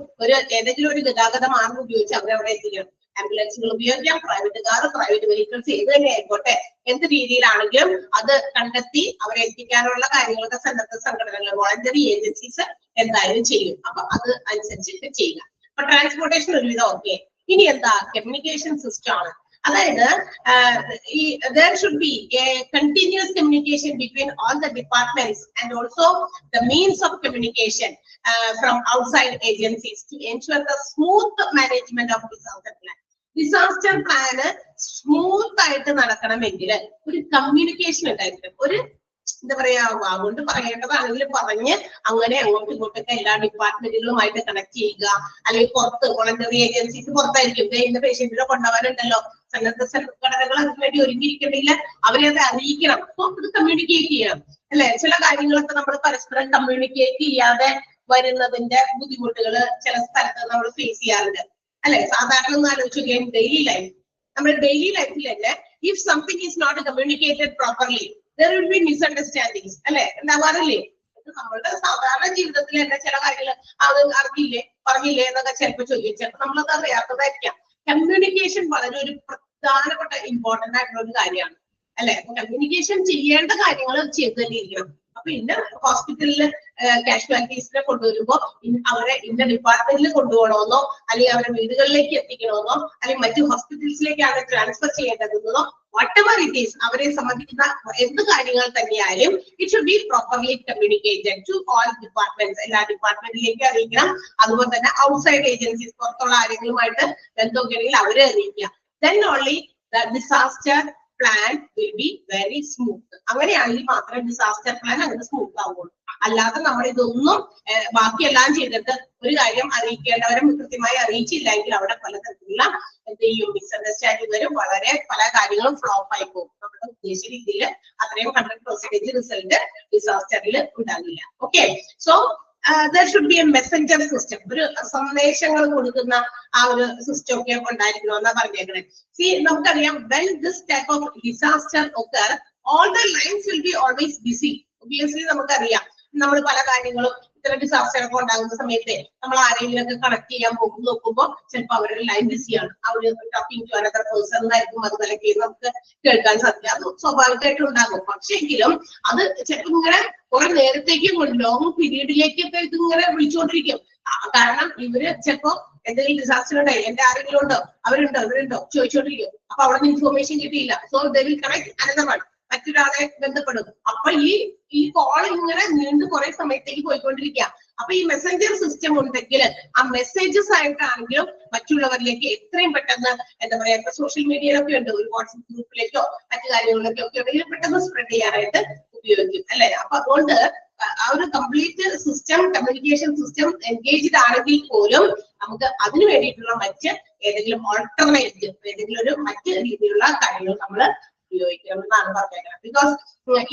Speaker 1: ഏതെങ്കിലും ഒരു ഗതാഗത മാർഗം ഉപയോഗിച്ച് അവരെ അവിടെ എത്തിക്കണം. ആംബുലൻസുകൾ ഉപയോഗിക്കാം, പ്രൈവറ്റ് കാർ, പ്രൈവറ്റ് വെഹിക്കിൾസ് ഏത് തന്നെ ആയിക്കോട്ടെ, എന്ത് രീതിയിലാണെങ്കിലും അത് കണ്ടെത്തി അവരെ എത്തിക്കാനുള്ള കാര്യങ്ങളൊക്കെ സന്നദ്ധ സംഘടനകൾ വോളണ്ടറി ഏജൻസീസ് എന്തായാലും ചെയ്യും. അപ്പൊ അത് അനുസരിച്ചിട്ട് ചെയ്യുക. അപ്പൊ ട്രാൻസ്പോർട്ടേഷൻ ഒരുവിധം ഓക്കെ. ഇനി എന്താ? കമ്മ്യൂണിക്കേഷൻ സിസ്റ്റം ആണ്. അതായത് there should be a continuous communication between all the departments and also the means of communication from outside agencies to ensure the smooth management of disaster plan. Disaster plan smooth ആയിട്ട് നടക്കണമെങ്കിൽ ഒരു communication ഉണ്ടായിരിക്കണം. ഒരു എന്താ പറയാ, അതുകൊണ്ട് പറയേണ്ടതാണെങ്കിൽ പറഞ്ഞ് അങ്ങനെ അങ്ങോട്ടും ഇങ്ങോട്ടൊക്കെ എല്ലാ ഡിപ്പാർട്ട്മെന്റുകളുമായിട്ട് കണക്ട് ചെയ്യുക. അല്ലെങ്കിൽ പുറത്ത് വോളണ്ടറി ഏജൻസീസ് പുറത്തായിരിക്കും, ഇന്ന പേഷ്യന്റിനെ കൊണ്ടുപോകാനുണ്ടല്ലോ, സന്നദ്ധ സംഘടനകൾ അതിന് വേണ്ടി ഒരുങ്ങിയിരിക്കണമെങ്കിൽ അവരെ അത് അറിയിക്കണം. അപ്പൊ അത് കമ്മ്യൂണിക്കേറ്റ് ചെയ്യണം അല്ലെ. ചില കാര്യങ്ങളൊക്കെ നമ്മൾ പരസ്പരം കമ്മ്യൂണിക്കേറ്റ് ചെയ്യാതെ വരുന്നതിന്റെ ബുദ്ധിമുട്ടുകൾ ചില സ്ഥലത്ത് നമ്മൾ ഫേസ് ചെയ്യാറുണ്ട് അല്ലെ. സാധാരണ ഒന്ന് ആലോചിക്കുകയും ഡെയിലി ലൈഫ്, നമ്മുടെ ഡെയിലി ലൈഫിൽ തന്നെ if something is not communicated properly there will be misunderstandings അല്ലെ, ഉണ്ടാവാറില്ലേ? നമ്മളുടെ സാധാരണ ജീവിതത്തിൽ തന്നെ ചില കാര്യങ്ങൾ അത് അറിഞ്ഞില്ലേ പറഞ്ഞില്ലേ എന്നൊക്കെ ചിലപ്പോൾ ചോദിച്ചാൽ നമ്മളത് അറിയാത്തതായിരിക്കാം. കമ്മ്യൂണിക്കേഷൻ വളരെ ഒരു പ്രധാനപ്പെട്ട ഇമ്പോർട്ടന്റ് ആയിട്ടുള്ള ഒരു കാര്യമാണ് അല്ലെ. കമ്മ്യൂണിക്കേഷൻ ചെയ്യേണ്ട കാര്യങ്ങൾ ചെയ്ത് തന്നെ ഇരിക്കണം. അപ്പൊ ഇന്ന ഹോസ്പിറ്റലിൽ കാഷ്വാലിറ്റീസിനെ കൊണ്ടുവരുമ്പോ അവരെ ഇന്ന ഡിപ്പാർട്ട്മെന്റിൽ കൊണ്ടുപോകണമെന്നോ, അല്ലെങ്കിൽ അവരെ വീടുകളിലേക്ക് എത്തിക്കണമെന്നോ, അല്ലെങ്കിൽ മറ്റു ഹോസ്പിറ്റൽസിലേക്കാണ് ട്രാൻസ്ഫർ ചെയ്യേണ്ടതെന്നോ, whatever it is, അവരെ സംബന്ധിക്കുന്ന എന്ത് കാര്യങ്ങൾ തന്നെയായാലും it should be properly communicated to all departments. എല്ലാ ഡിപ്പാർട്ട്മെന്റിലേക്ക് അറിയിക്കണം. അതുപോലെ തന്നെ ഔട്ട്സൈഡ് ഏജൻസീസ്, പുറത്തുള്ള ആരെങ്കിലുമായിട്ട് ബന്ധമൊക്കെയാണെങ്കിൽ അവരെ അറിയിക്കുക. Then only the disaster plan will be very smooth. അങ്ങനെയാണെങ്കിൽ മാത്രമേ ഡിസാസ്റ്റർ പ്ലാൻ അങ്ങനെ സ്മൂത്ത് ആവുള്ളൂ. അല്ലാതെ നമ്മൾ ഇതൊന്നും ബാക്കിയെല്ലാം ചെയ്തിട്ട് ഒരു കാര്യം അറിയിക്കേണ്ടവരെ കൃത്യമായി അറിയിച്ചില്ലെങ്കിൽ അവിടെ പലതരത്തിലുള്ള എന്ത് ചെയ്യും, മിസ്അണ്ടർസ്റ്റാൻഡിങ് വരും. വളരെ പല കാര്യങ്ങളും ഫ്ലോപ്പ് ആയി പോകും. നമ്മുടെ ഉദ്ദേശിച്ച രീതിയിൽ അത്രയും 100% റിസൾട്ട് ഡിസാസ്റ്ററിൽ ഉണ്ടാകില്ല. Okay, so there should be a messenger system. ഒരു സന്ദേശങ്ങൾ കൊടുക്കുന്ന ആ ഒരു സിസ്റ്റം ഒക്കെ ഉണ്ടായിരിക്കണം എന്നാ പറഞ്ഞേക്കണേ. നമുക്കറിയാം when this type of disaster occur, all the lines will be always busy. Obviously നമുക്കറിയാം, നമ്മൾ പല കാര്യങ്ങളും ഇത്തരം ഡിസാസ്റ്റർ ഒക്കെ ഉണ്ടാകുന്ന സമയത്ത് നമ്മൾ ആരെങ്കിലും ഒക്കെ കണക്ട് ചെയ്യാൻ നോക്കുമ്പോൾ ചിലപ്പോൾ അവരുടെ ലൈൻ ബിസിയാണ്. അവര് ടോക്കിംഗ് ടു അനദർ പേഴ്സൺ എന്നായിരിക്കും അത് നിലയ്ക്ക് നമുക്ക് കേൾക്കാൻ സാധിക്കും. അത് സ്വാഭാവികമായിട്ടും ഉണ്ടാകും. പക്ഷെങ്കിലും അത് ചിലപ്പോൾ ഇങ്ങനെ കുറെ നേരത്തേക്ക് ലോങ് പീരീഡിലേക്കൊക്കെ ഇതിങ്ങനെ വിളിച്ചുകൊണ്ടിരിക്കും. കാരണം ഇവര് ചിലപ്പോ എന്തെങ്കിലും ഡിസാസ്റ്റർ ഉണ്ടായി, എന്റെ ആരെങ്കിലും ഉണ്ടോ, അവരുണ്ടോ ചോദിച്ചോണ്ടിരിക്കും. അപ്പൊ അവിടെ നിന്ന് ഇൻഫോർമേഷൻ കിട്ടിയില്ല. So they will connect another one, മറ്റൊരാളെ ബന്ധപ്പെടും. അപ്പൊ ഈ കോൾ ഇങ്ങനെ നീണ്ടു കുറെ സമയത്തേക്ക് പോയിക്കൊണ്ടിരിക്കുക. അപ്പൊ ഈ മെസ്സഞ്ചർ സിസ്റ്റം ഉണ്ടെങ്കിൽ ആ മെസ്സേജസ് ആയിട്ടാണെങ്കിലും മറ്റുള്ളവരിലേക്ക് എത്രയും പെട്ടെന്ന് എന്താ പറയാ, ഇപ്പൊ സോഷ്യൽ മീഡിയയിലൊക്കെ ഉണ്ട്, ഒരു വാട്സ്ആപ്പ് ഗ്രൂപ്പിലേക്കോ മറ്റു കാര്യങ്ങളിലേക്കോ ഒക്കെ ഉണ്ടെങ്കിൽ പെട്ടെന്ന് സ്പ്രെഡ് ചെയ്യാനായിട്ട് ഉപയോഗിക്കും അല്ലെ. അപ്പൊ അതുകൊണ്ട് ആ ഒരു complete system, communication system engaged ആണെങ്കിൽ പോലും നമുക്ക് അതിനു വേണ്ടിയിട്ടുള്ള മറ്റ് ഏതെങ്കിലും ഓൾട്ടർനേറ്റീവ്, ഏതെങ്കിലും ഒരു മറ്റ് രീതിയിലുള്ള കാര്യങ്ങൾ നമ്മൾ ഉപയോഗിക്കണം എന്നാണ് പറഞ്ഞേക്കുന്നത്. ബിക്കോസ്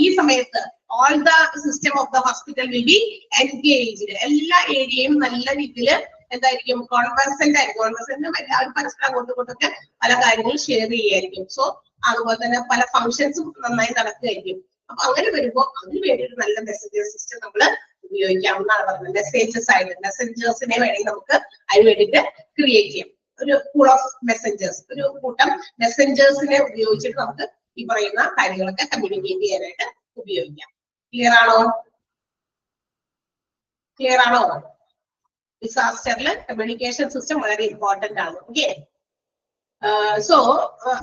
Speaker 1: ഈ സമയത്ത് all the system of the hospital will be engaged. എല്ലാ ഏരിയയും നല്ല രീതിയിൽ എന്തായിരിക്കും, കോൺവെർസന്റ് ആയിരിക്കും. കോൺവെർസന്റ് എല്ലാവരും പരസ്പരം അങ്ങോട്ടും ഇങ്ങോട്ടൊക്കെ പല കാര്യങ്ങളും ഷെയർ ചെയ്യായിരിക്കും. സോ അതുപോലെ തന്നെ പല ഫംഗ്ഷൻസും നന്നായി നടക്കുകയായിരിക്കും. അപ്പൊ അങ്ങനെ വരുമ്പോൾ അതിന് വേണ്ടി ഒരു നല്ല മെസ്സേജർ സിസ്റ്റം നമ്മൾ ഉപയോഗിക്കാമെന്നാണ് പറയുന്നത്. മെസ്സഞ്ചേഴ്സിനെ വേണമെങ്കിൽ നമുക്ക് അതിന് വേണ്ടിയിട്ട് ക്രിയേറ്റ് ചെയ്യാം. ഒരു പൂൾ ഓഫ് മെസ്സഞ്ചേഴ്സ്, ഒരു കൂട്ടം മെസ്സഞ്ചേഴ്സിനെ ഉപയോഗിച്ചിട്ട് നമുക്ക് ഈ പറയുന്ന കാര്യങ്ങളൊക്കെ കമ്മ്യൂണിക്കേറ്റ് ചെയ്യാനായിട്ട് ഉപയോഗിക്കാം. ക്ലിയർ ആണോ? ഡിസാസ്റ്ററിൽ കമ്മ്യൂണിക്കേഷൻ സിസ്റ്റം വളരെ ഇമ്പോർട്ടന്റ് ആണ്. ഓക്കെ, സോ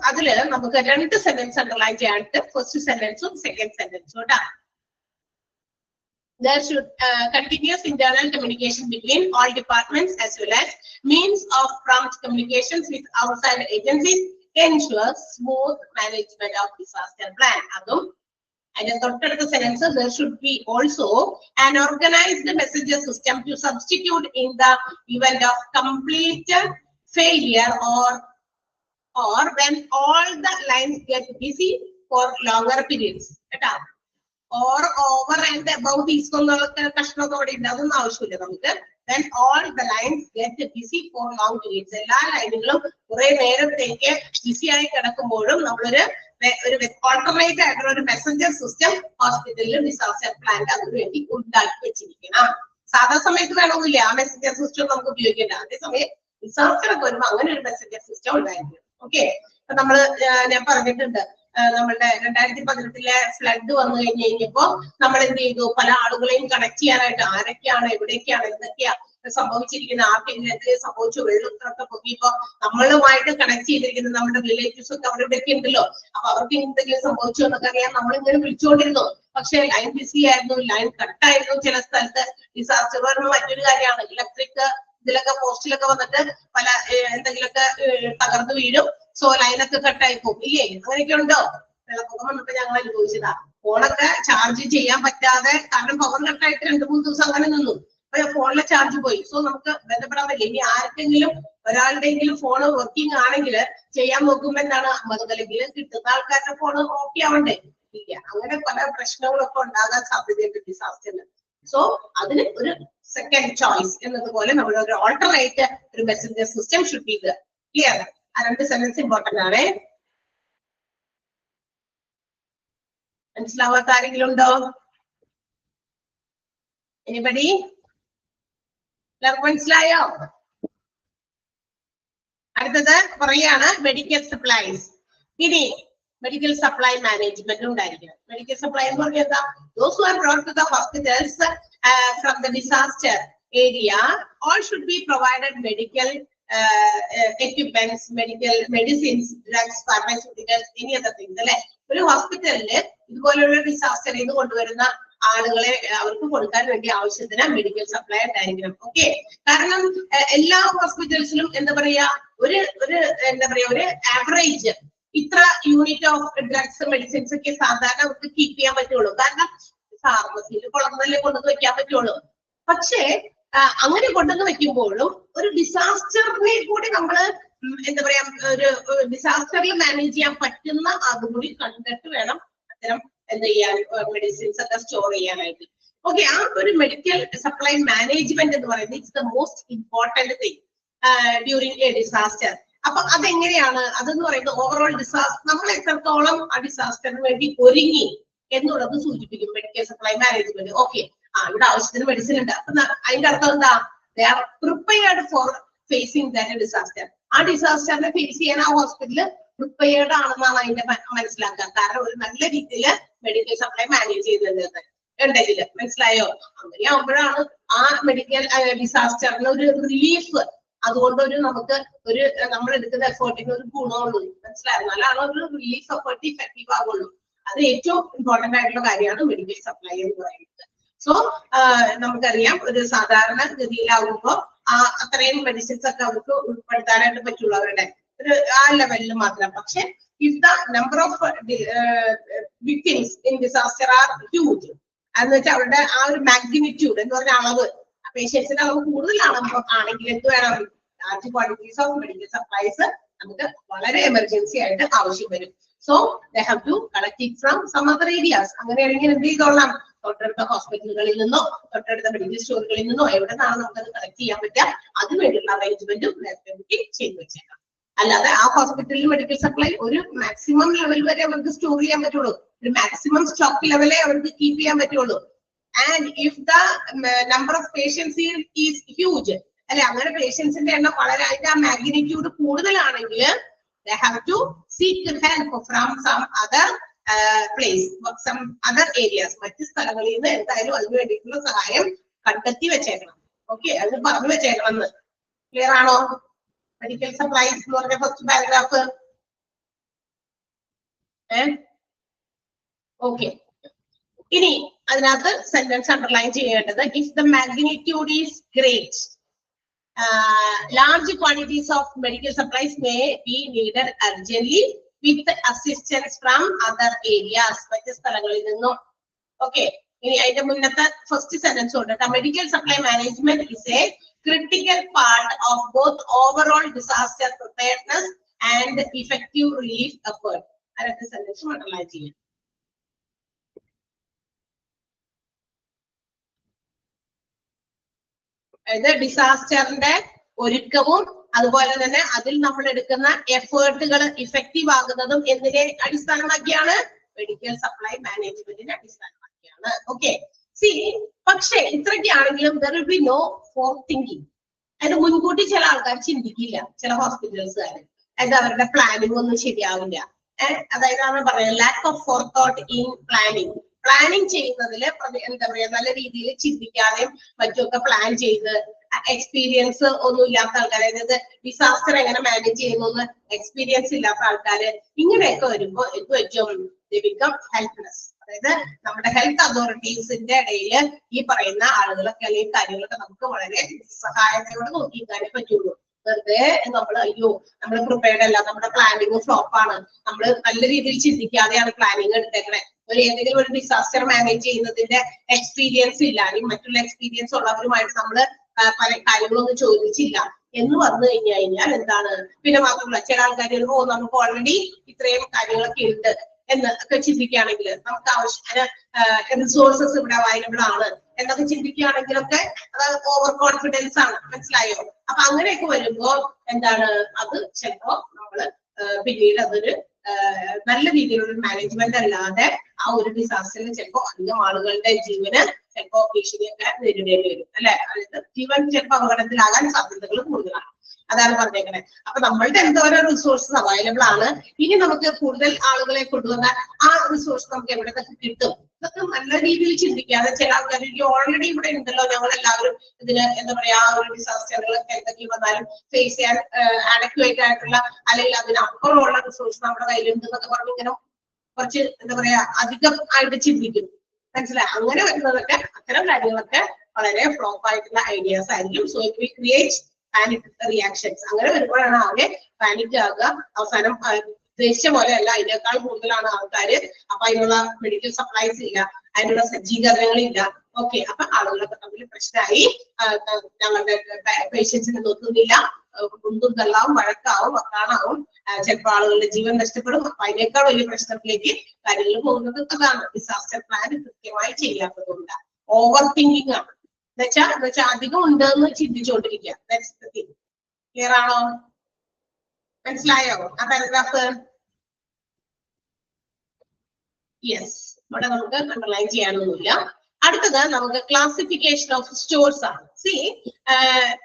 Speaker 1: അതില് നമുക്ക് 2 സെന്റൻസ് അണ്ടർലൈൻ ചെയ്യാനായിട്ട്, ഫസ്റ്റ് സെന്റൻസും സെക്കൻഡ് സെന്റൻസും കേട്ടാ. There should continuous internal communication between all departments as well as means of prompt communications with outside agencies ensure smooth management of disaster plan. Adum അതിന്റെ തൊട്ടടുത്ത sentence, there should be also an organized messenger system to substitute in the event of complete failure or when all the lines get busy for longer periods. കേട്ടാ, or over and above these കഷ്ണത്തോടെ ഉണ്ട്, അതൊന്നും ആവശ്യമില്ല നമുക്ക്. When all the lines get busy for long periods, എല്ലാ ലൈനുകളും കുറെ നേരത്തേക്ക് BC ആയി കിടക്കുമ്പോഴും നമ്മളൊരു ഓൾട്ടർനേറ്റ് ആയിട്ടുള്ള ഒരു മെസ്സഞ്ചർ സിസ്റ്റം ഹോസ്പിറ്റലിൽ ഡിസാസ്റ്റർ പ്ലാൻ അതിന് വേണ്ടി ഉണ്ടാക്കി വെച്ചിരിക്കണം. സാധാ സമയത്ത് വേണമെന്നില്ല ആ മെസ്സഞ്ചർ സിസ്റ്റം നമുക്ക് ഉപയോഗിക്കേണ്ട. അതേസമയം ഡിസാസ്റ്റർ ഒക്കെ വരുമ്പോൾ അങ്ങനെ ഒരു മെസ്സഞ്ചർ സിസ്റ്റം ഉണ്ടായിരിക്കും. ഓക്കെ, നമ്മള് ഞാൻ പറഞ്ഞിട്ടുണ്ട്, നമ്മളുടെ 2018 ഫ്ലഡ് വന്നു കഴിഞ്ഞപ്പോ നമ്മൾ എന്ത് ചെയ്തു, പല ആളുകളെയും കണക്ട് ചെയ്യാനായിട്ട് ആരൊക്കെയാണ്, എവിടേക്കാണ്, എന്തൊക്കെയാ സംഭവിച്ചിരിക്കുന്ന, ആർക്കെങ്കിലും എന്തെങ്കിലും സംഭവിച്ചു, വെള്ളത്തിലൊക്കെ പൊങ്ങിയപ്പോ നമ്മളുമായിട്ട് കണക്ട് ചെയ്തിരിക്കുന്ന നമ്മുടെ റിലേറ്റീവ്സ് ഒക്കെ അവിടെ ഇവിടെയൊക്കെ ഉണ്ടല്ലോ. അപ്പൊ അവർക്ക് എന്തെങ്കിലും സംഭവിച്ചു എന്നൊക്കെ അറിയാൻ നമ്മളിങ്ങനെ വിളിച്ചുകൊണ്ടിരുന്നു. പക്ഷെ ലൈൻ ബിസി ആയിരുന്നു, ലൈൻ കട്ടായിരുന്നു. ചില സ്ഥലത്ത് ഡിസാസ്റ്റർ വരുന്ന മറ്റൊരു കാര്യമാണ്, ഇലക്ട്രിക് ഇതിലൊക്കെ പോസ്റ്റിലൊക്കെ വന്നിട്ട് പല എന്തെങ്കിലുമൊക്കെ തകർന്നു വീഴും. സോ ലൈനൊക്കെ കട്ടായി പോകും ഇല്ലേ, അങ്ങനെയൊക്കെ ഉണ്ടോ? വെള്ളപ്പൊക്കം വന്നപ്പോ ഞങ്ങൾ അനുഭവിച്ചതാ. ഫോണൊക്കെ ചാർജ് ചെയ്യാൻ പറ്റാതെ, കാരണം പവർ കട്ടായിട്ട് 2-3 ദിവസം അങ്ങനെ നിന്നു. അപ്പൊ ഫോണിലെ ചാർജ് പോയി. സോ നമുക്ക് ബന്ധപ്പെടാൻ പറ്റില്ല. ഇനി ആർക്കെങ്കിലും ഒരാളുടെയെങ്കിലും ഫോൺ വർക്കിംഗ് ആണെങ്കിൽ ചെയ്യാൻ നോക്കുമ്പോ എന്താണ്, അല്ലെങ്കിൽ കിട്ടുന്ന ആൾക്കാരുടെ ഫോൺ ഓക്കെ ആവണ്ടേ? ഇല്ല. അങ്ങനെ പല പ്രശ്നങ്ങളൊക്കെ ഉണ്ടാകാൻ സാധ്യതയുണ്ട് ഡിസാസ്റ്ററിന്. സോ അതിന് ഒരു സെക്കൻഡ് ചോയ്സ് എന്നതുപോലെ നമ്മൾ ഒരു ഓൾട്ടർനേറ്റ് ഒരു Messenger system should be clear. ആ 2 സെന്റൻസ് ഇമ്പോർട്ടന്റ് ആണ്. മനസ്സിലാവാത്ത ആരെങ്കിലും ഉണ്ടോ? എനിബഡി? എല്ലാവർക്കും മനസ്സിലായോ? അടുത്തത് പറയാണ് മെഡിക്കൽ സപ്ലൈസ്. ഇനി മെഡിക്കൽ സപ്ലൈ മാനേജ്മെന്റ് ഉണ്ടായിരിക്കണം. മെഡിക്കൽ സപ്ലൈ എന്ന് പറഞ്ഞാൽ എന്താ? Those who are brought to the hospitals from the disaster area, all should be provided medical equipments, medical medicines, drugs, pharmaceuticals, any other things. അല്ലെ, ഒരു ഹോസ്പിറ്റലില് ഇതുപോലെയുള്ള disaster ചെയ്ത് കൊണ്ടുവരുന്ന ആളുകളെ അവർക്ക് കൊടുക്കാൻ വേണ്ടി ആവശ്യത്തിന് മെഡിക്കൽ സപ്ലൈ ഉണ്ടായിരിക്കണം. ഓക്കെ, കാരണം എല്ലാ ഹോസ്പിറ്റൽസിലും എന്താ പറയാ, ഒരു എന്താ പറയാ, ഒരു ആവറേജ് ഇത്ര യൂണിറ്റ് ഓഫ് ഡ്രഗ്സ് മെഡിസിൻസ് ഒക്കെ സാധാരണ അവർക്ക് കീപ്പ് ചെയ്യാൻ പറ്റുള്ളൂ. കാരണം ഫാർമസിയിൽ കൊണ്ടുവന്നല്ലേ കൊണ്ടുവന്ന് വെക്കാൻ പറ്റുള്ളൂ. പക്ഷേ അങ്ങനെ കൊണ്ടുവന്ന് വെക്കുമ്പോഴും ഒരു ഡിസാസ്റ്ററിനെ കൂടി നമ്മള് എന്താ പറയാ, ഒരു ഡിസാസ്റ്ററിൽ മാനേജ് ചെയ്യാൻ പറ്റുന്ന അതുകൂടി കണ്ടിട്ട് വേണം അത്തരം എന്താ ചെയ്യാൻ മെഡിസിൻസ് ഒക്കെ സ്റ്റോർ ചെയ്യാനായിട്ട്. ഓക്കെ, ആ ഒരു മെഡിക്കൽ സപ്ലൈ മാനേജ്മെന്റ് എന്ന് പറയുന്നത് it's the most important thing during A disaster. അപ്പൊ അതെങ്ങനെയാണ് അതെന്ന് പറയുന്നത് ഓവറോൾ ഡിസാസ്റ്റർ നമ്മൾ എത്രത്തോളം ആ ഡിസാസ്റ്ററിന് വേണ്ടി ഒരുങ്ങി എന്നുള്ളത് സൂചിപ്പിക്കും മെഡിക്കൽ സപ്ലൈ മാനേജ്മെന്റ്. ഓക്കെ, ഇവിടെ ആവശ്യത്തിന് മെഡിസിൻ ഉണ്ട്. അപ്പൊ അതിന്റെ അർത്ഥം എന്താ? They are prepared for facing that disaster. ആ ഡിസാസ്റ്ററിനെ ഫേസ് ചെയ്യാൻ ആ ഹോസ്പിറ്റല് പ്രിപ്പയർഡ് ആണെന്നാണ് അതിന്റെ മനസ്സിലാക്കുക. കാരണം ഒരു നല്ല രീതിയിൽ മെഡിക്കൽ സപ്ലൈ മാനേജ് ചെയ്തത് ഉണ്ടെങ്കിൽ, മനസ്സിലായോ? അങ്ങനെ ആകുമ്പോഴാണ് ആ മെഡിക്കൽ ഡിസാസ്റ്ററിന് ഒരു റിലീഫ്, അതുകൊണ്ട് ഒരു നമുക്ക് ഒരു നമ്മൾ എടുക്കുന്ന എഫേർട്ടിന് ഒരു ഗുണമുള്ളൂ. മനസ്സിലായോ? എന്നാലാണ് ഒരു റിലീഫ് എഫേർട്ട് ഇഫക്റ്റീവ് ആകുള്ളൂ. അത് ഏറ്റവും ഇമ്പോർട്ടന്റ് ആയിട്ടുള്ള കാര്യമാണ് മെഡിക്കൽ സപ്ലൈ എന്ന് പറയുന്നത്. സോ നമുക്കറിയാം, ഒരു സാധാരണ ഗതിയിലാകുമ്പോൾ അത്രയും മെഡിസിൻസ് ഒക്കെ അവർക്ക് ഉൾപ്പെടുത്താനായിട്ട് പറ്റുള്ളൂ അവരുടെ ഒരു ആ ലെവലിൽ മാത്രം. പക്ഷെ if the number of victims in disaster are huge, എന്ന് വെച്ചാൽ അവരുടെ ആ ഒരു മാഗ്നിറ്റ്യൂഡ് എന്ന് പറഞ്ഞ അളവ്, പേഷ്യൻസിന്റെ അളവ് കൂടുതലാണെങ്കിൽ എന്ത് വേണം? Large quantities of medical supplies നമുക്ക് വളരെ എമർജൻസി ആയിട്ട് ആവശ്യം വരും. So they have to collect it from some other areas. അങ്ങനെയാണെങ്കിൽ എന്ത് ചെയ്തോളാം? തൊട്ടടുത്ത ഹോസ്പിറ്റലുകളിൽ നിന്നോ തൊട്ടടുത്ത മെഡിക്കൽ സ്റ്റോറുകളിൽ നിന്നോ എവിടെ നിന്നാണ് നമുക്കത് കളക്ട് ചെയ്യാൻ പറ്റുക, അതിനുവേണ്ടിയുള്ള അറേഞ്ച്മെന്റും നേരത്തെ ചെയ്തു വെച്ചേക്കാം. അല്ലാതെ ആ ഹോസ്പിറ്റലിൽ മെഡിക്കൽ സപ്ലൈ ഒരു മാക്സിമം ലെവൽ വരെ അവർക്ക് സ്റ്റോർ ചെയ്യാൻ പറ്റുള്ളൂ. ഒരു മാക്സിമം സ്റ്റോക്ക് ലെവലേ അവർക്ക് കീപ്പ് ചെയ്യാൻ പറ്റുള്ളൂ. And if the number of patients is huge, അല്ലെ, അങ്ങനെ പേഷ്യൻസിന്റെ എണ്ണം വളരെ അതിന്റെ ആ മാഗ്നിറ്റ്യൂഡ് കൂടുതലാണെങ്കിൽ they have to seek help from some other place, some other areas. മറ്റു സ്ഥലങ്ങളിൽ നിന്ന് എന്തായാലും അതിന് വേണ്ടിയിട്ടുള്ള സഹായം കണ്ടെത്തി വെച്ചേക്കണം. ഓക്കെ, അത് പറഞ്ഞു വെച്ചേക്കണം. ക്ലിയർ ആണോ? മെഡിക്കൽ സപ്ലൈസ് എന്ന് പറഞ്ഞ ഫസ്റ്റ് പാരഗ്രാഫ്. ഓക്കെ, ഇനി അതിനകത്ത് സെന്റൻസ് അണ്ടർലൈൻ ചെയ്യേണ്ടത് if the magnitude is great, large quantities of medical supplies may be needed urgently with assistance from other areas. മറ്റു സ്ഥലങ്ങളിൽ നിന്നും. ഓക്കെ, ഇനി അതിന്റെ മുന്നത്തെ ഫസ്റ്റ് സെന്റൻസ് കൊണ്ട് medical supply management is a critical part of both overall disaster preparedness and effective relief effort. അടുത്ത sentence underline ചെയ്യാം. അതായത് ഡിസാസ്റ്ററിന്റെ ഒരുക്കവും അതുപോലെ തന്നെ അതിൽ നമ്മൾ എടുക്കുന്ന എഫേർട്ടുകൾ ഇഫക്റ്റീവ് ആകുന്നതും എന്തിനെ അടിസ്ഥാനമാക്കിയാണ്? മെഡിക്കൽ സപ്ലൈ മാനേജ്മെന്റിനെ അടിസ്ഥാനമാക്കിയാണ്. ഓക്കെ, സി, പക്ഷേ ഇത്രയ്ക്കാണെങ്കിലും there will be no forethought. അതിന് മുൻകൂട്ടി ചില ആൾക്കാർ ചിന്തിക്കില്ല, ചില ഹോസ്പിറ്റൽസുകാർ. അതായത് അവരുടെ പ്ലാനിങ് ഒന്നും ശരിയാവില്ല. അതായത് പറയുന്നത് lack of forethought in planning. Planning ചെയ്യുന്നതില് എന്താ പറയാ, നല്ല രീതിയിൽ ചിന്തിക്കാതെയും മറ്റുമൊക്കെ പ്ലാൻ ചെയ്ത് എക്സ്പീരിയൻസ് ഒന്നും ഇല്ലാത്ത ആൾക്കാർ, അതായത് ഡിസാസ്റ്റർ എങ്ങനെ മാനേജ് ചെയ്യുന്നു എക്സ്പീരിയൻസ് ഇല്ലാത്ത ആൾക്കാര്, ഇങ്ങനെയൊക്കെ വരുമ്പോ എന്ത് പറ്റും? ദേ ബിക്കം ഹെൽപ്ലെസ്. അതായത് നമ്മുടെ ഹെൽത്ത് അതോറിറ്റീസിന്റെ ഇടയിൽ ഈ പറയുന്ന ആളുകളൊക്കെ അല്ലെങ്കിൽ കാര്യങ്ങളൊക്കെ നമുക്ക് വളരെ സഹായത്തോടെ നോക്കിക്കാനേ പറ്റുള്ളൂ. വെറുതെ നമ്മൾ അയ്യോ നമ്മൾ പ്രിപ്പയർഡ് അല്ല, നമ്മുടെ പ്ലാനിങ് ഫ്ലോപ്പ് ആണ്, നമ്മൾ നല്ല രീതിയിൽ ചിന്തിക്കാതെയാണ് പ്ലാനിങ് എടുത്തേക്കണേ, ഒരു ഏതെങ്കിലും ഒരു ഡിസാസ്റ്റർ മാനേജ് ചെയ്യുന്നതിന്റെ എക്സ്പീരിയൻസ് ഇല്ല, അല്ലെങ്കിൽ മറ്റുള്ള എക്സ്പീരിയൻസ് ഉള്ളവരുമായിട്ട് നമ്മൾ പല കാര്യങ്ങളൊന്നും ചോദിച്ചില്ല എന്ന് വന്നു കഴിഞ്ഞാൽ എന്താണ്, പിന്നെ മാത്രമല്ല ചില ആൾക്കാർ നമുക്ക് ഓൾറെഡി ഇത്രയും കാര്യങ്ങളൊക്കെ ഉണ്ട് എന്ന് ഒക്കെ ചിന്തിക്കുകയാണെങ്കിൽ, നമുക്ക് ആവശ്യത്തിന് റിസോഴ്സസ് ഇവിടെ അവൈലബിൾ ആണ് എന്നൊക്കെ ചിന്തിക്കുകയാണെങ്കിലൊക്കെ അത് ഓവർ കോൺഫിഡൻസ് ആണ്, മനസ്സിലായോ? അപ്പൊ അങ്ങനെയൊക്കെ വരുമ്പോ എന്താണ്, അത് ചിലപ്പോ നമ്മള് പിന്നീട് അതൊരു നല്ല രീതിയിലുള്ള മാനേജ്മെന്റ് അല്ലാതെ ആ ഒരു ഡിസാസ്റ്ററിൽ ചിലപ്പോ അധികം ആളുകളുടെ ജീവന് ചിലപ്പോ ഭീഷണിയൊക്കെ നേരിടേണ്ടി വരും, അല്ലെ? അതായത് ജീവൻ ചിലപ്പോ അപകടത്തിലാകാൻ സാധ്യതകൾ കൂടുതലാണ്. അതാണ് പറഞ്ഞേക്കുന്നത്. അപ്പൊ നമ്മളുടെ എന്തോരോ റിസോഴ്സസ് അവൈലബിൾ ആണ്, ഇനി നമുക്ക് കൂടുതൽ ആളുകളെ കൊണ്ടുവന്നാൽ ആ റിസോഴ്സ് നമുക്ക് എവിടെ നിന്നൊക്കെ കിട്ടും, ഇതൊക്കെ നല്ല രീതിയിൽ ചിന്തിക്കാതെ ചില ആൾക്കാർ ഓൾറെഡി ഇവിടെ ഉണ്ടല്ലോ, ഞങ്ങൾ എല്ലാവരും ഇതിന് എന്താ പറയാ ആ ഒരു ഡിസാസ്റ്ററുകളൊക്കെ എന്തൊക്കെ വന്നാലും ഫേസ് ചെയ്യാൻ അഡക്വേറ്റ് ആയിട്ടുള്ള അല്ലെങ്കിൽ അതിനപ്പുറമുള്ള റിസോഴ്സ് നമ്മുടെ കയ്യിലുണ്ട് എന്നൊക്കെ പറഞ്ഞ് ഇങ്ങനെ കുറച്ച് എന്താ പറയാ അധികം ആയിട്ട് ചിന്തിക്കും, മനസ്സിലായി? അങ്ങനെ വരുന്നതൊക്കെ അത്തരം കാര്യങ്ങളൊക്കെ വളരെ ഫ്ലോപ്പ് ആയിട്ടുള്ള ഐഡിയാസ് ആയിരിക്കും. So it will create panic reactions. അങ്ങനെ വരുമ്പോഴാണ് ആകെ പാനിക് ആകുക. അവസാനം ഉദ്ദേശിച്ച പോലെയല്ല, അതിനേക്കാൾ കൂടുതലാണ് ആൾക്കാര്. അപ്പൊ അതിനുള്ള മെഡിക്കൽ സപ്ലൈസ് ഇല്ല, അതിനുള്ള സജ്ജീകരണങ്ങളില്ല. ഓക്കെ, അപ്പൊ ആളുകളൊക്കെ തമ്മിൽ പ്രശ്നമായി, ഞങ്ങളുടെ പേഷ്യൻസിനെ നോക്കുന്നില്ല, കുന്തും തള്ളാവും, വഴക്കാവും, വക്കാണാവും, ചിലപ്പോൾ ആളുകളുടെ ജീവൻ നഷ്ടപ്പെടും. അപ്പൊ അതിനേക്കാൾ വലിയ പ്രശ്നത്തിലേക്ക് കാര്യങ്ങൾ പോകുന്നത് അതാണ്, ഡിസാസ്റ്റർ പ്ലാൻ കൃത്യമായി ചെയ്യാത്തതുകൊണ്ട്. ഓവർ തിങ്കിങ് ആണ്, എന്നുവെച്ചാൽ അധികം ഉണ്ടെന്ന് ചിന്തിച്ചുകൊണ്ടിരിക്കുക. ക്ലിയർ ആണോ? മനസ്സിലായോ ആ പാരഗ്രാഫ്? യെസ്, ഇവിടെ നമുക്ക് അണ്ടർലൈൻ ചെയ്യാനൊന്നുമില്ല. അടുത്തത് നമുക്ക് ക്ലാസിഫിക്കേഷൻ ഓഫ് സ്റ്റോർസ് ആണ്. C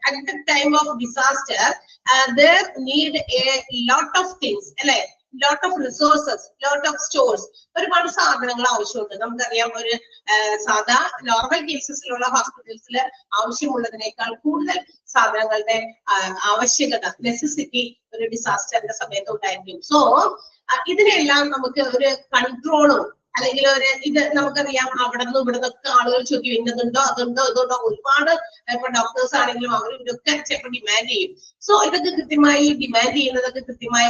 Speaker 1: at the time of disaster there need a lot of things, അല്ലെ? lot of resources, lot of stores. ഒരുപാട് സാധനങ്ങൾ ആവശ്യമുണ്ട്. നമുക്കറിയാം, ഒരു സാധാ നോർമൽ കേസസിലുള്ള ഹോസ്പിറ്റൽസിൽ ആവശ്യമുള്ളതിനേക്കാൾ കൂടുതൽ സാധനങ്ങളുടെ ആവശ്യകത, നെസസിറ്റി ഒരു ഡിസാസ്റ്ററിന്റെ സമയത്ത് ഉണ്ടായിരിക്കും. സോ ഇതിനെല്ലാം നമുക്ക് ഒരു കൺട്രോളും അല്ലെങ്കിൽ ഒരു ഇത് നമുക്കറിയാം, അവിടെ നിന്ന് ഇവിടെ നിന്നൊക്കെ ആളുകൾ ചോദിക്കും ഇന്നതുണ്ടോ അതുണ്ടോ ഇതുണ്ടോ, ഒരുപാട് ഇപ്പൊ ഡോക്ടേഴ്സ് ആണെങ്കിലും അവർ ഇതൊക്കെ ചിലപ്പോൾ ഡിമാൻഡ് ചെയ്യും. സോ ഇതൊക്കെ കൃത്യമായി ഡിമാൻഡ് ചെയ്യുന്നതൊക്കെ കൃത്യമായി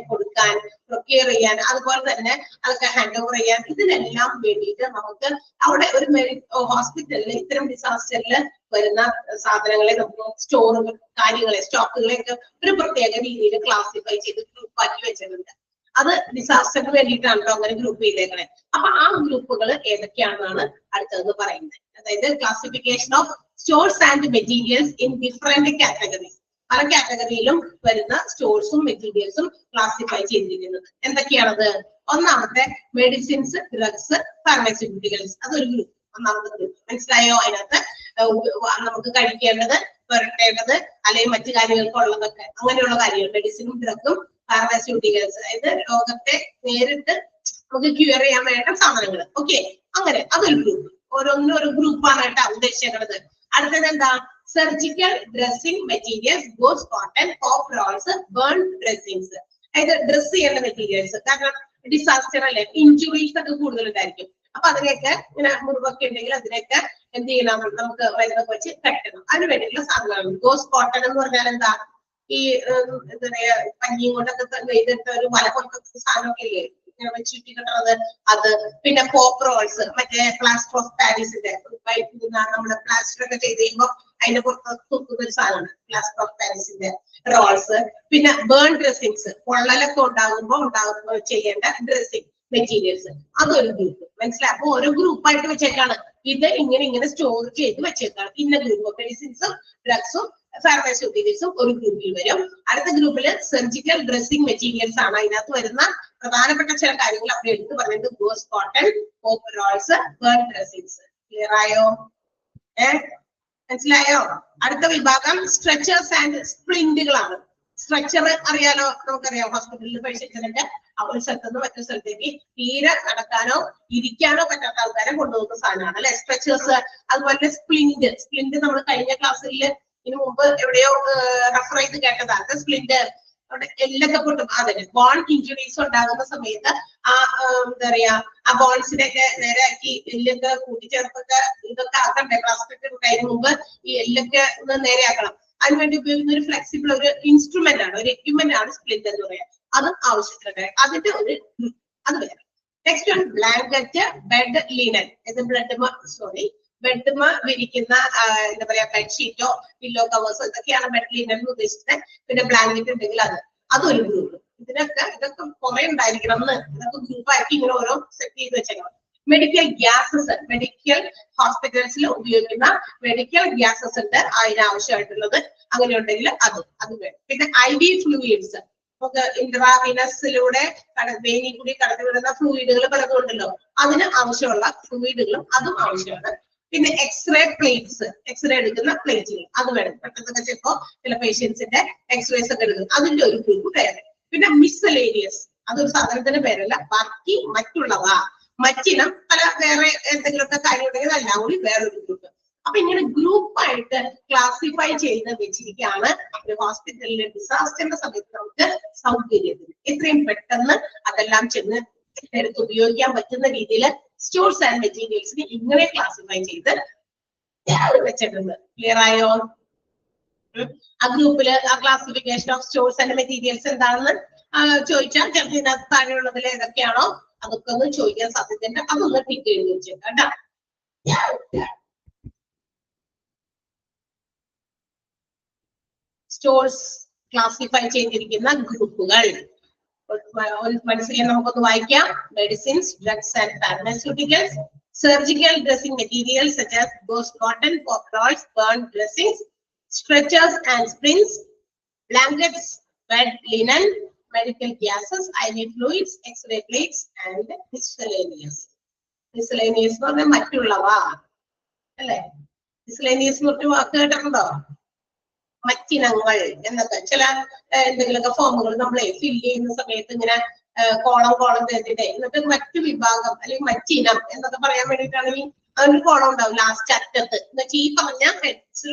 Speaker 1: കൊടുക്കാൻ, പ്രൊക്യൂർ ചെയ്യാൻ, അതുപോലെ തന്നെ അതൊക്കെ ഹാൻഡ് ഓവർ ചെയ്യാൻ, ഇതിനെല്ലാം വേണ്ടിയിട്ട് നമുക്ക് അവിടെ ഒരു ഹോസ്പിറ്റലിൽ ഇത്തരം ഡിസാസ്റ്ററിൽ വരുന്ന സാധനങ്ങളെ നമുക്ക് സ്റ്റോറുകൾ, കാര്യങ്ങളെ, സ്റ്റോക്കുകളെയൊക്കെ ഒരു പ്രത്യേക രീതിയിൽ ക്ലാസിഫൈ ചെയ്ത് ഗ്രൂപ്പാക്കി വെച്ചിട്ടുണ്ട്. അത് ഡിസാസ്റ്ററിന് വേണ്ടിയിട്ടാണല്ലോ അങ്ങനെ ഗ്രൂപ്പ് ചെയ്തേക്കണേ. അപ്പൊ ആ ഗ്രൂപ്പുകൾ ഏതൊക്കെയാണെന്നാണ് അടുത്തതെന്ന് പറയുന്നത്. അതായത് classification of stores and materials in different categories. പല കാറ്റഗറിയിലും വരുന്ന സ്റ്റോർസും മെറ്റീരിയൽസും ക്ലാസിഫൈ ചെയ്തിരിക്കുന്നത്. എന്തൊക്കെയാണത്? ഒന്നാമത്തെ മെഡിസിൻസ്, ഡ്രഗ്സ്, ഫാർമസ്യൂട്ടിക്കൽസ്. അതൊരു ഗ്രൂപ്പ്, ഒന്നാമത്തെ ഗ്രൂപ്പ്. മനസ്സിലായോ? അതിനകത്ത് നമുക്ക് കഴിക്കേണ്ടത്, പുരട്ടേണ്ടത്, അല്ലെങ്കിൽ മറ്റു കാര്യങ്ങൾക്കുള്ളതൊക്കെ, അങ്ങനെയുള്ള കാര്യങ്ങൾ, മെഡിസിനും ഡ്രഗും ഫാർമസ്യൂട്ടിക്കൽസ്, അതായത് രോഗത്തെ നേരിട്ട് നമുക്ക് ക്യൂർ ചെയ്യാൻ വേണ്ട സാധനങ്ങൾ. ഓക്കെ, അങ്ങനെ അതൊരു ഗ്രൂപ്പ്. ഓരോന്നിനും ഒരു ഗ്രൂപ്പാണ് കേട്ടോ ഉദ്ദേശിക്കുന്നത്. അടുത്തത് എന്താ? Surgical dressing materials, gauze cotton, overalls, burn dressings. അതായത് ഡ്രസ് ചെയ്യേണ്ട മെറ്റീരിയൽസ്. കാരണം ഡിസാസ്റ്റർ അല്ലേ, ഇഞ്ചുറീസ് ഒക്കെ കൂടുതലുണ്ടായിരിക്കും. അപ്പൊ അതിനെയൊക്കെ ഇങ്ങനെ മുറിവൊക്കെ ഉണ്ടെങ്കിൽ അതിനെയൊക്കെ എന്ത് ചെയ്യണം, നമുക്ക് മരുന്നൊക്കെ വെച്ച് കെട്ടണം. അതിന് വേണ്ടിയിട്ടുള്ള സാധനമാണ്. ഗോസ് കോട്ടൺ എന്ന് പറഞ്ഞാൽ എന്താ? ഈ എന്താ പറയാ, പഞ്ഞിയും കൊണ്ടൊക്കെ നെയ്തെടുത്ത ഒരു മല പോലത്തെ സാധനമൊക്കെ ഇല്ലേ ഇങ്ങനെ വെച്ച് ചുറ്റി കിട്ടുന്നത്, അത്. പിന്നെ പോപ്രോൾസ്, മറ്റേ പ്ലാസ്റ്റർ ഓഫ് പാരീസിന്റെ നമ്മുടെ പ്ലാസ്റ്റർ ഒക്കെ ചെയ്ത് കഴിയുമ്പോൾ അതിന്റെ പുറത്ത് തൂക്കുന്ന ഒരു സാധനമാണ് പ്ലാസ്റ്റർ ഓഫ് പാരീസിന്റെ റോൾസ്. പിന്നെ ബേൺ ഡ്രസ്സിങ്സ്, പൊള്ളലൊക്കെ ഉണ്ടാകുമ്പോൾ ചെയ്യേണ്ട ഡ്രസ്സിങ് മെറ്റീരിയൽസ്, അതൊരു ഗ്രൂപ്പ്. മനസ്സിലായി? അപ്പൊ ഓരോ ഗ്രൂപ്പായിട്ട് വെച്ചേക്കാണ്. ഇത് ഇങ്ങനെ സ്റ്റോർ ചെയ്ത് വെച്ചേക്കാണ്. ഇന്ന ഗ്രൂപ്പ് മെഡിസിൻസും ഡ്രഗ്സും ഫാർമസ്യൂട്ടിക്കൽസും ഒരു ഗ്രൂപ്പിൽ വരും. അടുത്ത ഗ്രൂപ്പില് സർജിക്കൽ ഡ്രസ്സിംഗ് മെറ്റീരിയൽസ് ആണ്. അതിനകത്ത് വരുന്ന പ്രധാനപ്പെട്ട ചില കാര്യങ്ങൾ അവിടെ എടുത്ത് പറയുന്നത് gauze cotton, overalls, burn dressings. Clear ആയോ? മനസ്സിലായോ? അടുത്ത വിഭാഗം സ്ട്രെച്ചേഴ്സ് ആൻഡ് സ്പ്ലിന്റുകളാണ്. സ്ട്രെച്ചർ അറിയാലോ, നമുക്കറിയാം, ഹോസ്പിറ്റലിൽ പേഷ്യൻസിനൊക്കെ ഒരു സ്ഥലത്ത് നിന്ന് മറ്റൊരു സ്ഥലത്തേക്ക് തീരെ നടക്കാനോ ഇരിക്കാനോ പറ്റാത്ത ആൾക്കാരെ കൊണ്ടുപോകുന്ന സാധനമാണ് അല്ലെ സ്ട്രെച്ചേഴ്സ്. അതുപോലെ സ്പ്ലിന്റ് നമ്മൾ കഴിഞ്ഞ ക്ലാസ്സിൽ ഇതിനു മുമ്പ് എവിടെയോ റെഫർ ചെയ്ത് കേട്ടതാണ്. സ്പ്ലിന്റ് എല്ലൊക്കെ പൊട്ടും. അതിന് ബോൺ ഇഞ്ചുറീസ് ഉണ്ടാകുന്ന സമയത്ത് ആ എന്താ പറയാ, ആ ബോൺസിനെയൊക്കെ നേരെയാക്കി എല്ലൊക്കെ കൂട്ടിച്ചേർത്തൊക്കെ ഇതൊക്കെ ആക്കണ്ടേ, പ്ലാസ്റ്റിക് കഴിഞ്ഞ മുമ്പ് ഈ എല്ലൊക്കെ ഒന്ന് നേരെയാക്കണം. അതിനുവേണ്ടി ഉപയോഗിക്കുന്ന ഒരു ഫ്ലെക്സിബിൾ ഒരു ഇൻസ്ട്രുമെന്റ് ആണ്, ഒരു എക്യുപ്മെന്റ് ആണ് സ്പ്ലിന്റ് എന്ന് പറയാം. അതും ആവശ്യത്തിനുണ്ട്. അതിന്റെ ഒരു അത് വേറെ. Next one blanket, bed linen. ഇത് ബെഡ്മ വിരിക്കുന്ന എന്താ പറയാ ബെഡ്ഷീറ്റോ പില്ലോ കവേഴ്സോ ഇതൊക്കെയാണ് ബെഡ് ലിനൻ എന്ന് ഉദ്ദേശിച്ചത്. പിന്നെ ബ്ലാങ്കറ്റ് ഉണ്ടെങ്കിൽ അതൊരു ഗ്രൂപ്പ്. ഇതൊക്കെ കുറെ ഉണ്ടായിരിക്കണം എന്ന് ഇതൊക്കെ ഗ്രൂപ്പാക്കി ഇങ്ങനെ ഓരോ സെറ്റ് ചെയ്ത് വെച്ചേക്കണം. മെഡിക്കൽ ഗ്യാസസ്, മെഡിക്കൽ ഹോസ്പിറ്റൽസിൽ ഉപയോഗിക്കുന്ന മെഡിക്കൽ ഗ്യാസസ് ഉണ്ട്, അതിനാവശ്യമായിട്ടുള്ളത്. അങ്ങനെ ഉണ്ടെങ്കിൽ അത് വേണം. പിന്നെ IV ഫ്ലൂയിഡ്സ്, നമുക്ക് ഇൻട്രാവീനസിലൂടെ വെയിനിൽ കൂടി കടന്നുവിടുന്ന ഫ്ലൂയിഡുകൾ പലതുണ്ടല്ലോ, അതിന് ആവശ്യമുള്ള ഫ്ലൂയിഡുകളും അതും ആവശ്യമാണ്. പിന്നെ എക്സ്റേ പ്ലേറ്റ്സ്, എക്സ്റേ എടുക്കുന്ന പ്ലേറ്റുകൾ അത് വേണം. പെട്ടെന്നൊക്കെ ചിലപ്പോ ചില പേഷ്യൻസിന്റെ എക്സ്റേസ് ഒക്കെ എടുക്കും, അതിന്റെ ഒരു ഗ്രൂപ്പ് വേറെ. പിന്നെ മിസ്സലേനിയസ്, അതൊരു സാധനത്തിന്റെ പേരല്ല, ബാക്കി മറ്റുള്ളവ, മറ്റിനം പല വേറെ എന്തെങ്കിലുമൊക്കെ കാര്യം ഉണ്ടെങ്കിൽ എല്ലാം കൂടി വേറൊരു ഗ്രൂപ്പ്. അപ്പൊ ഇങ്ങനെ ഗ്രൂപ്പായിട്ട് ക്ലാസിഫൈ ചെയ്ത് വെച്ചിരിക്കുകയാണ് ഒരു ഹോസ്പിറ്റലിലെ ഡിസാസ്റ്ററിന്റെ സമയത്ത് നമുക്ക് സൗകര്യത്തിന് എത്രയും പെട്ടെന്ന് അതെല്ലാം ചെന്ന് എടുത്ത് ഉപയോഗിക്കാൻ പറ്റുന്ന രീതിയിൽ സ്റ്റോർസ് ആൻഡ് മെറ്റീരിയൽസിന് ഇങ്ങനെ ക്ലാസിഫൈ ചെയ്ത് വെച്ചിട്ടുണ്ട്. ക്ലിയർ ആയോ? ആ ഗ്രൂപ്പില് ആ classification of stores and materials എന്താണെന്ന് ചോദിച്ചാൽ ചിലപ്പോൾ ഇതിനകത്ത് താഴെയുള്ളതിൽ ഏതൊക്കെയാണോ അതൊക്കെ ഒന്ന് ചോദിക്കാൻ സാധ്യതയുണ്ട്. അതൊന്ന് ടിക്ക് എഴുതി വെച്ചേക്കാം കേട്ടോ. സ്റ്റോർസ് ക്ലാസിഫൈ ചെയ്തിരിക്കുന്ന ഗ്രൂപ്പുകൾ മനസ്സിലായി നമുക്കൊന്ന് വായിക്കാം. Medicines, drugs and pharmaceuticals, surgical dressing materials such as those cotton, coveralls, burn dressings, stretchers and sprints, blankets, bed linen, medical gases, IV fluids, X-ray plates and miscellaneous. Miscellaneous എന്ന് പറഞ്ഞാൽ മറ്റുള്ളവ അല്ലെ? miscellaneous എന്ന് പറഞ്ഞ വാക്ക് കേട്ടിട്ടുണ്ടോ? മറ്റിനങ്ങൾ എന്നൊക്കെ ചില എന്തെങ്കിലുമൊക്കെ ഫോമുകൾ നമ്മളെ ഫില്ല് ചെയ്യുന്ന സമയത്ത് ഇങ്ങനെ കോളം തേർത്തിട്ട് എന്നിട്ട് മറ്റു വിഭാഗം അല്ലെങ്കിൽ മറ്റിനം എന്നൊക്കെ പറയാൻ വേണ്ടിയിട്ടാണെങ്കിൽ അതിനൊരു കോളം ഉണ്ടാവും ലാസ്റ്റ് അറ്റത്ത്. എന്നുവെച്ചാൽ ഈ പറഞ്ഞ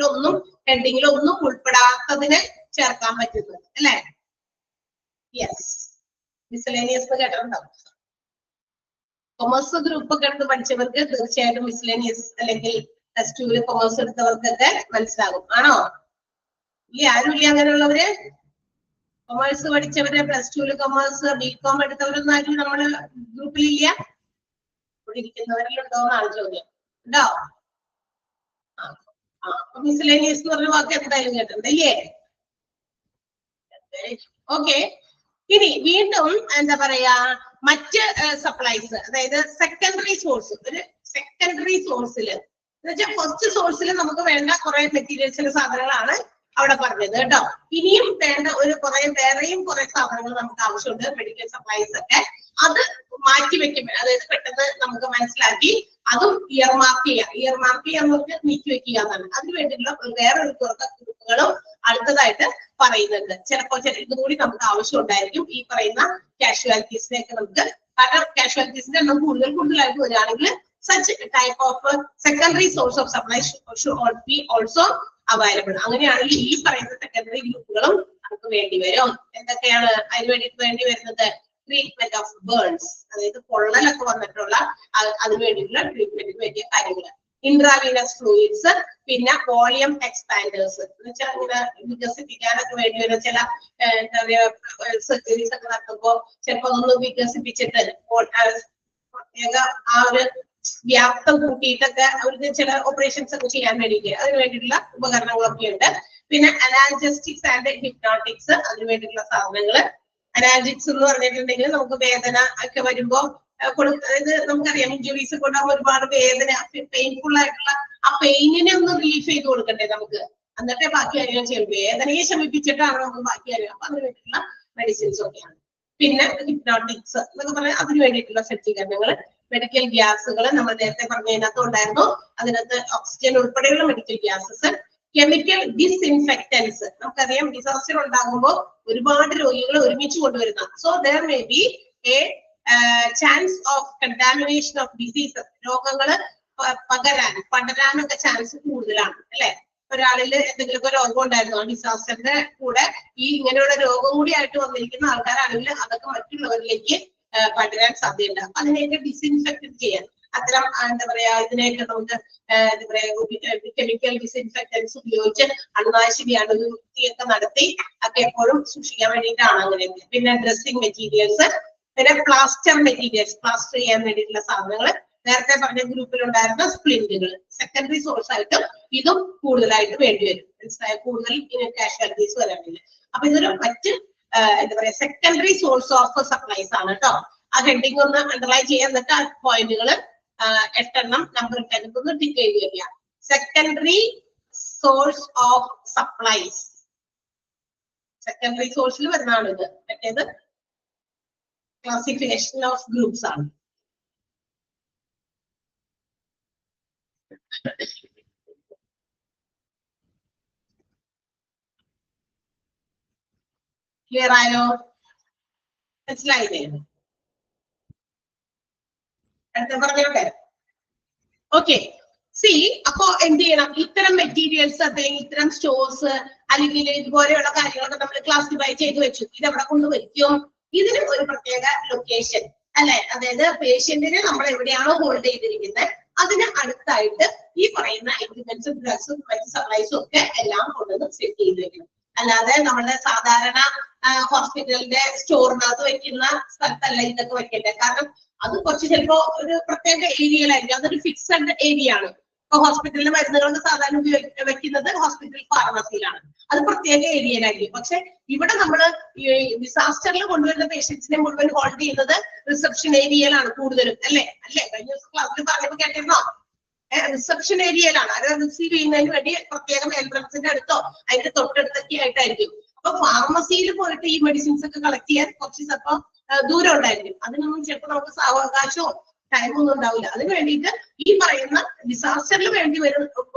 Speaker 1: ഹെഡിങ്ങിലൊന്നും ഉൾപ്പെടാത്തതിനെ ചേർക്കാൻ പറ്റുന്നത് അല്ലെ? യെസ്, മിസ്സലേനിയസ് എന്ന് കേട്ടിട്ടുണ്ടാവും. കൊമേഴ്സ് ഗ്രൂപ്പ് ഒക്കെ എടുത്ത് പഠിച്ചവർക്ക് തീർച്ചയായിട്ടും മിസ്സലേനിയസ് അല്ലെങ്കിൽ +2 കൊമേഴ്സ് എടുത്തവർക്കൊക്കെ മനസ്സിലാകും. ആണോ? ഇല്ല, ആരും ഇല്ല അങ്ങനെയുള്ളവര്? കൊമേഴ്സ് പഠിച്ചവര് +2 കൊമേഴ്സ് BCom എടുത്തവരൊന്നും ആരും നമ്മള് ഗ്രൂപ്പിലില്ല? ഇവിടെ ഇരിക്കുന്നവരിലുണ്ടോ എന്നാണ് ചോദ്യം. ഉണ്ടോ? മിസ്സലേനിയസ് എന്ന് പറഞ്ഞ വാക്ക് എന്തായാലും കേട്ടിട്ടുണ്ട് ഇല്ലേ? ഓക്കെ. ഇനി വീണ്ടും എന്താ പറയാ മറ്റ് സപ്ലൈസ്, അതായത് സെക്കൻഡറി സോഴ്സ്. ഒരു സെക്കൻഡറി സോഴ്സിൽ എന്നുവെച്ചാൽ ഫസ്റ്റ് സോഴ്സിൽ നമുക്ക് വേണ്ട കുറെ മെറ്റീരിയൽസിന്റെ സാധനങ്ങളാണ് അവിടെ പറഞ്ഞത് കേട്ടോ. ഇനിയും വേണ്ട ഒരു വേറെയും കുറെ സാധനങ്ങൾ നമുക്ക് ആവശ്യമുണ്ട്, മെഡിക്കൽ സപ്ലൈസ് ഒക്കെ. അത് മാറ്റി വെക്കുമ്പോൾ അതായത് പെട്ടെന്ന് നമുക്ക് മനസ്സിലാക്കി അതും ഇയർമാർക്ക് ചെയ്യാൻ നീക്കി വെക്കുക എന്നാണ്. അതിന് വേണ്ടിയുള്ള വേറൊരു ഗ്രൂപ്പുകളും അടുത്തതായിട്ട് പറയുന്നുണ്ട്. ചിലപ്പോൾ ഇതുകൂടി നമുക്ക് ആവശ്യം ഉണ്ടായിരിക്കും ഈ പറയുന്ന കാഷ്വാലിറ്റീസിനെയൊക്കെ നമുക്ക്. കാരണം കാഷ്വാലിറ്റീസിന്റെ എണ്ണം കൂടുതലായിട്ട് വരികയാണെങ്കിൽ such type of secondary source of supply should be also available. അങ്ങനെയാണെങ്കിൽ ഈ പറയുന്ന സെക്കൻഡറി ഗ്രൂപ്പുകളും നമുക്ക് വേണ്ടി വരും. എന്തൊക്കെയാണ് അതിന് വേണ്ടിയിട്ട് വേണ്ടി വരുന്നത്? ട്രീറ്റ്മെന്റ് ഓഫ് ബേൺസ്, അതായത് പൊള്ളലൊക്കെ വന്നിട്ടുള്ള അതിന് വേണ്ടിയിട്ടുള്ള ട്രീറ്റ്മെന്റിന് വേണ്ടിയ കാര്യങ്ങൾ. ഇൻട്രാവീനസ് ഫ്ലൂയിഡ്സ്, പിന്നെ വോളിയം എക്സ്പാൻഡേഴ്സ് എന്ന് വെച്ചാൽ ഇങ്ങനെ വികസിപ്പിക്കാനൊക്കെ വേണ്ടി വരുന്ന ചില എന്താ പറയാ സർജറീസ് ഒക്കെ നടത്തുമ്പോൾ ചിലപ്പോൾ അതൊന്ന് വികസിപ്പിച്ചിട്ട് പ്രത്യേക ആ ഒരു വ്യാപ്തം കൂട്ടിയിട്ടൊക്കെ അവർക്ക് ചില ഓപ്പറേഷൻസ് ഒക്കെ ചെയ്യാൻ വേണ്ടിയിട്ട് അതിന് വേണ്ടിയിട്ടുള്ള ഉപകരണങ്ങളൊക്കെ ഉണ്ട്. പിന്നെ അനാൽജസ്റ്റിക്സ് ആൻഡ് ഹിപ്നോട്ടിക്സ്, അതിന് വേണ്ടിയിട്ടുള്ള സാധനങ്ങള്. അനാൽജിക്സ് എന്ന് പറഞ്ഞിട്ടുണ്ടെങ്കിൽ നമുക്ക് വേദന ഒക്കെ വരുമ്പോ അതായത് നമുക്കറിയാം ഇഞ്ചുറീസ് കൊണ്ടാകുമ്പോൾ ഒരുപാട് വേദന, പെയിൻഫുൾ ആയിട്ടുള്ള ആ പെയിനിനെ ഒന്ന് റിലീഫ് ചെയ്ത് കൊടുക്കണ്ടേ നമുക്ക്, എന്നിട്ടേ ബാക്കി കാര്യങ്ങൾ ചെയ്യും. വേദനയെ ശമിപ്പിച്ചിട്ടാണ് നമുക്ക് ബാക്കി കാര്യങ്ങൾ. അപ്പൊ അതിന് വേണ്ടിയിട്ടുള്ള മെഡിസിൻസ് ഒക്കെയാണ്. പിന്നെ ഹിപ്നോട്ടിക്സ് എന്നൊക്കെ പറഞ്ഞാൽ അതിന് വേണ്ടിയിട്ടുള്ള സജ്ജീകരണങ്ങൾ. മെഡിക്കൽ ഗ്യാസുകൾ നമ്മൾ നേരത്തെ പറഞ്ഞതിനകത്ത് ഉണ്ടായിരുന്നു, അതിനകത്ത് ഓക്സിജൻ ഉൾപ്പെടെയുള്ള മെഡിക്കൽ ഗ്യാസസ്. കെമിക്കൽ ഡിസ്ഇൻഫെക്റ്റൻസ്, നമുക്കറിയാം ഡിസാസ്റ്റർ ഉണ്ടാകുമ്പോൾ ഒരുപാട് രോഗികൾ ഒരുമിച്ച് കൊണ്ടുവരുന്ന, so there may be A chance of contamination of diseases, രോഗങ്ങൾ പടരാനൊക്കെ ചാൻസ് കൂടുതലാണ് അല്ലെ? ഒരാളിൽ എന്തെങ്കിലുമൊക്കെ രോഗം ഉണ്ടായിരുന്നു, ഡിസാസ്റ്ററിന്റെ കൂടെ ഈ ഇങ്ങനെയുള്ള രോഗം കൂടി ആയിട്ട് വന്നിരിക്കുന്ന ആൾക്കാരാണെങ്കിൽ അതൊക്കെ മറ്റുള്ളവരിലേക്ക് പടരാൻ സാധ്യതയുണ്ട്. അപ്പൊ അതിനെയൊക്കെ ഡിസ്ഇൻഫെക്ട് ചെയ്യാൻ, അത്തരം എന്താ പറയാ ഇതിനെയൊക്കെ നമുക്ക് എന്താ പറയാ കെമിക്കൽ ഡിസിൻഫെക്ടൻസ് ഉപയോഗിച്ച് അണുനാശിനി അണുവൃത്തിയൊക്കെ നടത്തി ഒക്കെ എപ്പോഴും സൂക്ഷിക്കാൻ വേണ്ടിയിട്ടാണ് അങ്ങനെയൊക്കെ. പിന്നെ ഡ്രസ്സിംഗ് മെറ്റീരിയൽസ്, പിന്നെ പ്ലാസ്റ്റർ മെറ്റീരിയൽസ്, പ്ലാസ്റ്റർ ചെയ്യാൻ വേണ്ടിയിട്ടുള്ള സാധനങ്ങൾ, നേരത്തെ പറഞ്ഞ ഗ്രൂപ്പിലുണ്ടായിരുന്ന സ്പ്ലിന്റുകൾ. സെക്കൻഡറി സോഴ്സ് ആയിട്ട് ഇതും കൂടുതലായിട്ട് വേണ്ടിവരും. കൂടുതൽ കാഷ്വാലിറ്റീസ് വരാനില്ല. അപ്പൊ ഇതൊരു മറ്റ് എന്താ പറയാ സെക്കൻഡറി സോഴ്സ് ഓഫ് സപ്ലൈസ് ആണ് കേട്ടോ. ആ ഹെഡിങ് ഒന്ന് അണ്ടർലൈൻ ചെയ്യാൻ, എന്നിട്ട് ആ പോയിന്റുകൾ 8 എണ്ണം നമ്പർ ഇട്ടൊന്ന് ടിക്ക് ചെയ്ത് വരിക. Secondary source of supplies, secondary സോഴ്സിൽ വരുന്നതാണ് ഇത്. മറ്റേത് ക്ലാസിഫിക്കേഷൻ ഓഫ് ഗ്രൂപ്പ്സ് ആണ്. ക്ലിയർ ആയോ? മനസ്സിലായില്ലേ? അടുത്ത പറഞ്ഞോട്ടെ. ഓക്കെ, സി അപ്പോ എന്ത് ചെയ്യണം? ഇത്തരം മെറ്റീരിയൽസ് അല്ലെങ്കിൽ ഇത്തരം സ്റ്റോഴ്സ് അല്ലെങ്കിൽ ഇതുപോലെയുള്ള കാര്യങ്ങളൊക്കെ നമ്മൾ ക്ലാസിഫൈ ചെയ്ത് വെച്ചു. ഇതെവിടെ കൊണ്ടുവയ്ക്കും? ഇതിന് ഒരു പ്രത്യേക ലൊക്കേഷൻ അല്ലെ, അതായത് പേഷ്യന്റിനെ നമ്മൾ എവിടെയാണോ ഹോൾഡ് ചെയ്തിരിക്കുന്നത് അതിന് അടുത്തായിട്ട് ഈ പറയുന്ന എക്യുപ്മെന്റ്സും ഡ്രഗ്സും മറ്റ് സപ്ലൈസും ഒക്കെ എല്ലാം കൊണ്ടുവന്ന് സെറ്റ് ചെയ്ത് വെക്കണം. അല്ലാതെ നമ്മുടെ സാധാരണ ഹോസ്പിറ്റലിന്റെ സ്റ്റോറിനകത്ത് വെക്കുന്ന സ്ഥലത്തല്ല ഇതൊക്കെ വെക്കേണ്ടത്. കാരണം അത് കുറച്ച് ചിലപ്പോ ഒരു പ്രത്യേക ഏരിയയിലായിരിക്കും, അതൊരു ഫിക്സഡ് ഏരിയ ആണ്. ഇപ്പൊ ഹോസ്പിറ്റലിലെ മരുന്നുകളൊക്കെ സാധാരണ വെക്കുന്നത് ഹോസ്പിറ്റൽ ഫാർമസിയിലാണ്, അത് പ്രത്യേക ഏരിയയിലായിരിക്കും. പക്ഷെ ഇവിടെ നമ്മൾ ഡിസാസ്റ്ററിൽ കൊണ്ടുവരുന്ന പേഷ്യൻസിനെ മുഴുവൻ ഹോൾഡ് ചെയ്യുന്നത് റിസപ്ഷൻ ഏരിയയിലാണ് കൂടുതലും, അല്ലേ? കഴിഞ്ഞ ദിവസം ക്ലാസ്സിൽ പറഞ്ഞപ്പോ കേട്ടിരുന്നോ? റിസപ്ഷൻ ഏരിയയിലാണ്. അത് റിസീവ് ചെയ്യുന്നതിന് വേണ്ടി പ്രത്യേകം എൻട്രൻസിന്റെ അടുത്തോ അതിന്റെ തൊട്ടടുത്തൊക്കെ ആയിട്ടായിരിക്കും. അപ്പൊ ഫാർമസിയിൽ പോയിട്ട് ഈ മെഡിസിൻസ് ഒക്കെ കളക്ട് ചെയ്യാൻ കുറച്ച് ചിലപ്പോൾ ദൂരം ഉണ്ടായിരിക്കും. അതിനൊന്നും ചിലപ്പോൾ നമുക്ക് സാവകാശമോ ടൈമൊന്നും ഉണ്ടാവില്ല. അതിന് വേണ്ടിയിട്ട് ഈ പറയുന്ന ഡിസാസ്റ്ററിൽ വേണ്ടി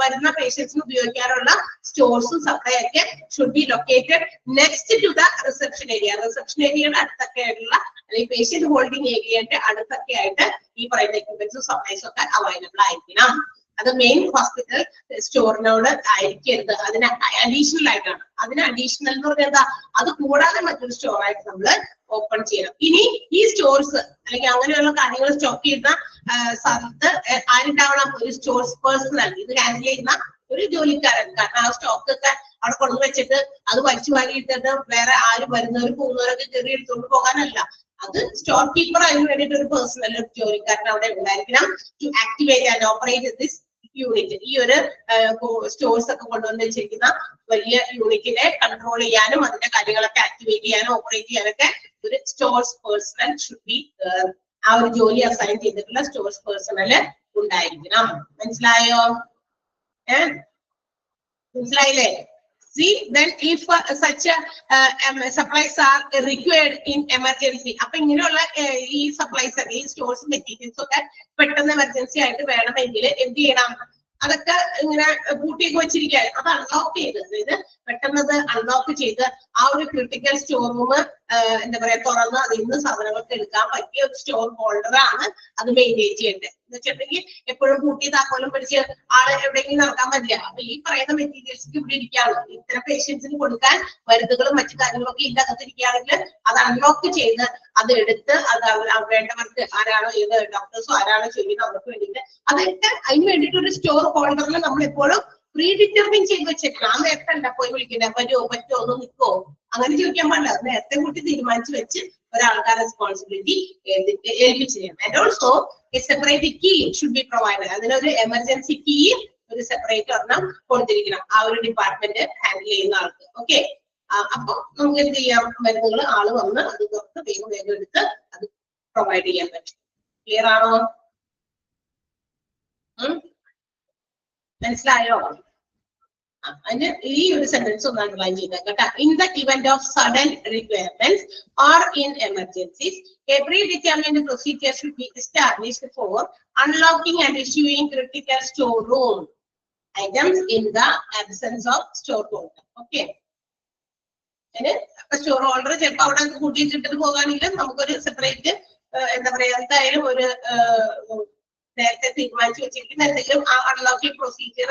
Speaker 1: വരുന്ന പേഷ്യൻസിന് ഉപയോഗിക്കാനുള്ള സ്റ്റോഴ്സും സപ്ലൈ ഒക്കെ should be located next to the reception area. Reception ഏരിയയുടെ അടുത്തൊക്കെ ആയിട്ടുള്ള അല്ലെങ്കിൽ പേഷ്യന്റ് ഹോൾഡിംഗ് ഏരിയയുടെ അടുത്തൊക്കെ ആയിട്ട് ഈ പറയുന്ന എക്യുപ്മെന്റ്സും സപ്ലൈസും ഒക്കെ അവൈലബിൾ ആയിരിക്കണം. അത് മെയിൻ ഹോസ്പിറ്റൽ സ്റ്റോറിനോട് ആയിരിക്കരുത്, അതിന് അഡീഷണൽ ആയിട്ടാണ്. അതിന് അഡീഷണൽ എന്ന് പറഞ്ഞാൽ എന്താ? അത് കൂടാതെ മറ്റൊരു സ്റ്റോർ ആയിട്ട് നമ്മൾ ഓപ്പൺ ചെയ്യണം. ഇനി ഈ സ്റ്റോർസ് അല്ലെങ്കിൽ അങ്ങനെയുള്ള കാര്യങ്ങൾ സ്റ്റോക്ക് ചെയ്യുന്ന സ്ഥലത്ത് ആരുണ്ടാവണം? ഒരു സ്റ്റോർസ് പേഴ്സണൽ, ഇത് ഹാൻഡിൽ ചെയ്യുന്ന ഒരു ജോലിക്കാരൻ. കാരണം ആ സ്റ്റോക്ക് ഒക്കെ അവിടെ കൊണ്ടുവച്ചിട്ട് അത് വലിച്ചു വാരിയിട്ടിട്ട് വേറെ ആരും വരുന്നവരും പോകുന്നവരൊക്കെ കയറി എടുത്തുകൊണ്ട് പോകാനല്ല. അത് സ്റ്റോർ കീപ്പർ അതിന് വേണ്ടിയിട്ട് ഒരു പേഴ്സണൽ ജോലിക്കാരൻ അവിടെ ഉണ്ടായിരിക്കണം. To activate and operate this unit, ഈ ഒരു സ്റ്റോഴ്സ് ഒക്കെ കൊണ്ടുവന്ന് വെച്ചിരിക്കുന്ന വലിയ യൂണിറ്റിനെ കൺട്രോൾ ചെയ്യാനും അതിന്റെ കാര്യങ്ങളൊക്കെ ആക്ടിവേറ്റ് ചെയ്യാനും ഓപ്പറേറ്റ് ചെയ്യാനൊക്കെ ഒരു സ്റ്റോഴ്സ് പേഴ്സണൽ ഷുഡ് ബി, ആ ഒരു ജോലി അസൈൻ ചെയ്തിട്ടുള്ള സ്റ്റോഴ്സ് പേഴ്സണൽ ഉണ്ടായിരിക്കണം. മനസ്സിലായോ? മനസ്സിലായില്ലേ? See, then if such supplies are required in emergency, അപ്പൊ ഇങ്ങനെയുള്ള ഈ സപ്ലൈസ് ഒക്കെ ഈ സ്റ്റോഴ്സ് മെറ്റീരിയൽസ് ഒക്കെ പെട്ടെന്ന് എമർജൻസി ആയിട്ട് വേണമെങ്കിൽ എന്ത് ചെയ്യണം? അതൊക്കെ ഇങ്ങനെ പൂട്ടിയൊക്കെ വെച്ചിരിക്കുക, അത് അൺലോക്ക് ചെയ്ത്, അതായത് പെട്ടെന്ന് അത് അൺലോക്ക് ചെയ്ത് ആ ഒരു ക്രിട്ടിക്കൽ സ്റ്റോർ റൂം എന്താ പറയാ തുറന്ന് അതിൽ നിന്ന് സാധനങ്ങളൊക്കെ എടുക്കാൻ പറ്റിയ ഒരു സ്റ്റോർ ഹോൾഡറാണ് അത് മെയിൻറ്റെയിൻ ചെയ്യേണ്ടത്. എന്ന് വെച്ചിട്ടുണ്ടെങ്കിൽ എപ്പോഴും കൂട്ടി താക്കോലും പിടിച്ച് ആള് എവിടെയെങ്കിലും നടക്കാൻ പറ്റില്ല. അപ്പൊ ഈ പറയുന്ന മെറ്റീരിയൽസ് ഇവിടെ ഇരിക്കുകയാണ്. ഇത്തരം പേഷ്യൻസിന് കൊടുക്കാൻ മരുന്നുകളും മറ്റു കാര്യങ്ങളൊക്കെ ഇല്ലാതിരിക്കുകയാണെങ്കിൽ അത് അൺലോക്ക് ചെയ്ത് അത് എടുത്ത് അത് വേണ്ടവർക്ക് ആരാണോ ഏത് ഡോക്ടേഴ്സോ ആരാണോ ചെയ്യുന്നത് അവർക്ക് വേണ്ടിയിട്ട് അതൊക്കെ അതിന് വേണ്ടിയിട്ട് ഒരു സ്റ്റോർ ഹോൾഡറിൽ നമ്മൾ എപ്പോഴും പ്രീ ഡിറ്റർമിൻ ചെയ്ത് വെച്ചേക്കണം. ആ നേരത്തെ അല്ല പോയി വിളിക്കുന്നത്, പറ്റുമോ ഒന്ന് നിൽക്കോ അങ്ങനെ ചോദിക്കാൻ പാടില്ല. അത് നേരത്തെ കൂട്ടി തീരുമാനിച്ചു വെച്ച് ഒരാൾക്കാർ റെസ്പോൺസിബിലിറ്റി ഏൽപ്പിച്ചു ചെയ്യണം. And also a separate key should be provided. അതിനൊരു എമർജൻസി കീ ഒരു സെപ്പറേറ്റ് ഒരെണ്ണം കൊടുത്തിരിക്കണം ആ ഒരു ഡിപ്പാർട്ട്മെന്റ് ഹാൻഡിൽ ചെയ്യുന്ന ആൾക്ക്. ഓക്കെ, അപ്പൊ നമുക്ക് എന്ത് ചെയ്യാം? മരുന്നുകൾ ആള് വന്ന് അത് പുറത്ത് വേഗം എടുത്ത് അത് പ്രൊവൈഡ് ചെയ്യാൻ പറ്റും. ക്ലിയർ ആണോ? മനസ്സിലായോ? അതിന് ഈ ഒരു സെന്റൻസ് ഒന്ന് അണ്ടർലൈൻ ചെയ്തേക്കാം കേട്ടോ. In the event of sudden requirements or in emergencies a predetermined procedure should be established for unlocking and issuing critical store room items in the absence of store holder. Okay, store holder ചിലപ്പോൾ അവിടെ കൂട്ടിയിട്ടിട്ട് പോകാനെങ്കിലും നമുക്കൊരു separate എന്താ പറയാ എന്തായാലും ഒരു നേരത്തെ തീരുമാനിച്ചു വെച്ചിരിക്കുന്ന എന്തെങ്കിലും അൺലോക്കിംഗ് പ്രൊസീജിയർ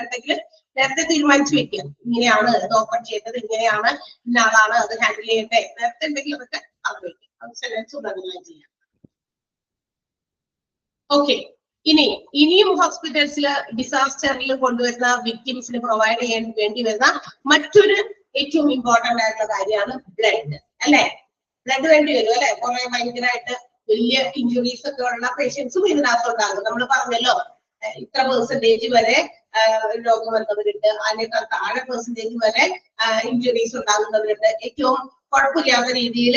Speaker 1: എന്തെങ്കിലും നേരത്തെ തീരുമാനിച്ചു വെക്കുക. ഇങ്ങനെയാണ് ഇത് ഓപ്പൺ ചെയ്തത്, ഇങ്ങനെയാണ് ഇന്ന ആളാണ് അത് ഹാൻഡിൽ ചെയ്യട്ടെ, നേരത്തെ എന്തെങ്കിലും അതൊക്കെ അറിഞ്ഞു വെക്കുക. അത് സെലക്ട് ചെയ്യാം. ഓക്കെ, ഇനിയും ഹോസ്പിറ്റൽസിൽ ഡിസാസ്റ്ററിൽ കൊണ്ടുവരുന്ന വിക്ടിംസിന് പ്രൊവൈഡ് ചെയ്യാൻ വേണ്ടി വരുന്ന മറ്റൊരു ഏറ്റവും ഇമ്പോർട്ടന്റ് ആയിട്ടുള്ള കാര്യമാണ് ബ്ലഡ്, അല്ലെ? ബ്ലഡ് വേണ്ടി വരും, അല്ലെ? കുറെ ഭയങ്കരമായിട്ട് വലിയ ഇഞ്ചുറീസ് ഒക്കെ ഉള്ള പേഷ്യൻസും ഇതിനകത്തുണ്ടാകും. നമ്മൾ പറഞ്ഞല്ലോ ഇത്ര പെർസെന്റേജ് വരെ രോഗം വന്നവരുണ്ട്, അതിനേക്കാൾ താഴെ പെർസെന്റേജ് വരെ ഇഞ്ചുറീസ് ഉണ്ടാകുന്നവരുണ്ട്. ഏറ്റവും കുഴപ്പമില്ലാത്ത രീതിയിൽ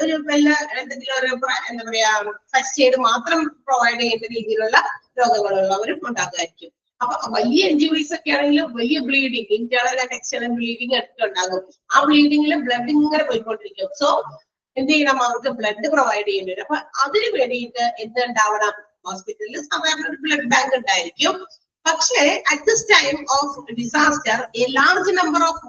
Speaker 1: ഒരു വല്ല എന്തെങ്കിലും ഒരു എന്താ പറയാ ഫസ്റ്റ് എയ്ഡ് മാത്രം പ്രൊവൈഡ് ചെയ്യുന്ന രീതിയിലുള്ള രോഗങ്ങളുള്ളവരും ഉണ്ടാകുമായിരിക്കും. അപ്പൊ വലിയ ഇഞ്ചുറീസ് ഒക്കെ ആണെങ്കിൽ വലിയ bleeding, internal and external bleeding ഒക്കെ ഉണ്ടാകും. ആ ബ്ലീഡിങ്ങിൽ ബ്ലഡ് ഇങ്ങനെ പോയിക്കൊണ്ടിരിക്കും. സോ എന്ത് ചെയ്യണം? അവർക്ക് ബ്ലഡ് പ്രൊവൈഡ് ചെയ്യേണ്ടി വരും. അപ്പൊ അതിന് വേണ്ടിയിട്ട് എന്തുണ്ടാവണം? ഹോസ്പിറ്റലിൽ സാധാരണ ഒരു ബ്ലഡ് ബാങ്ക് ഉണ്ടായിരിക്കും. പക്ഷേ at this time of disaster a large number of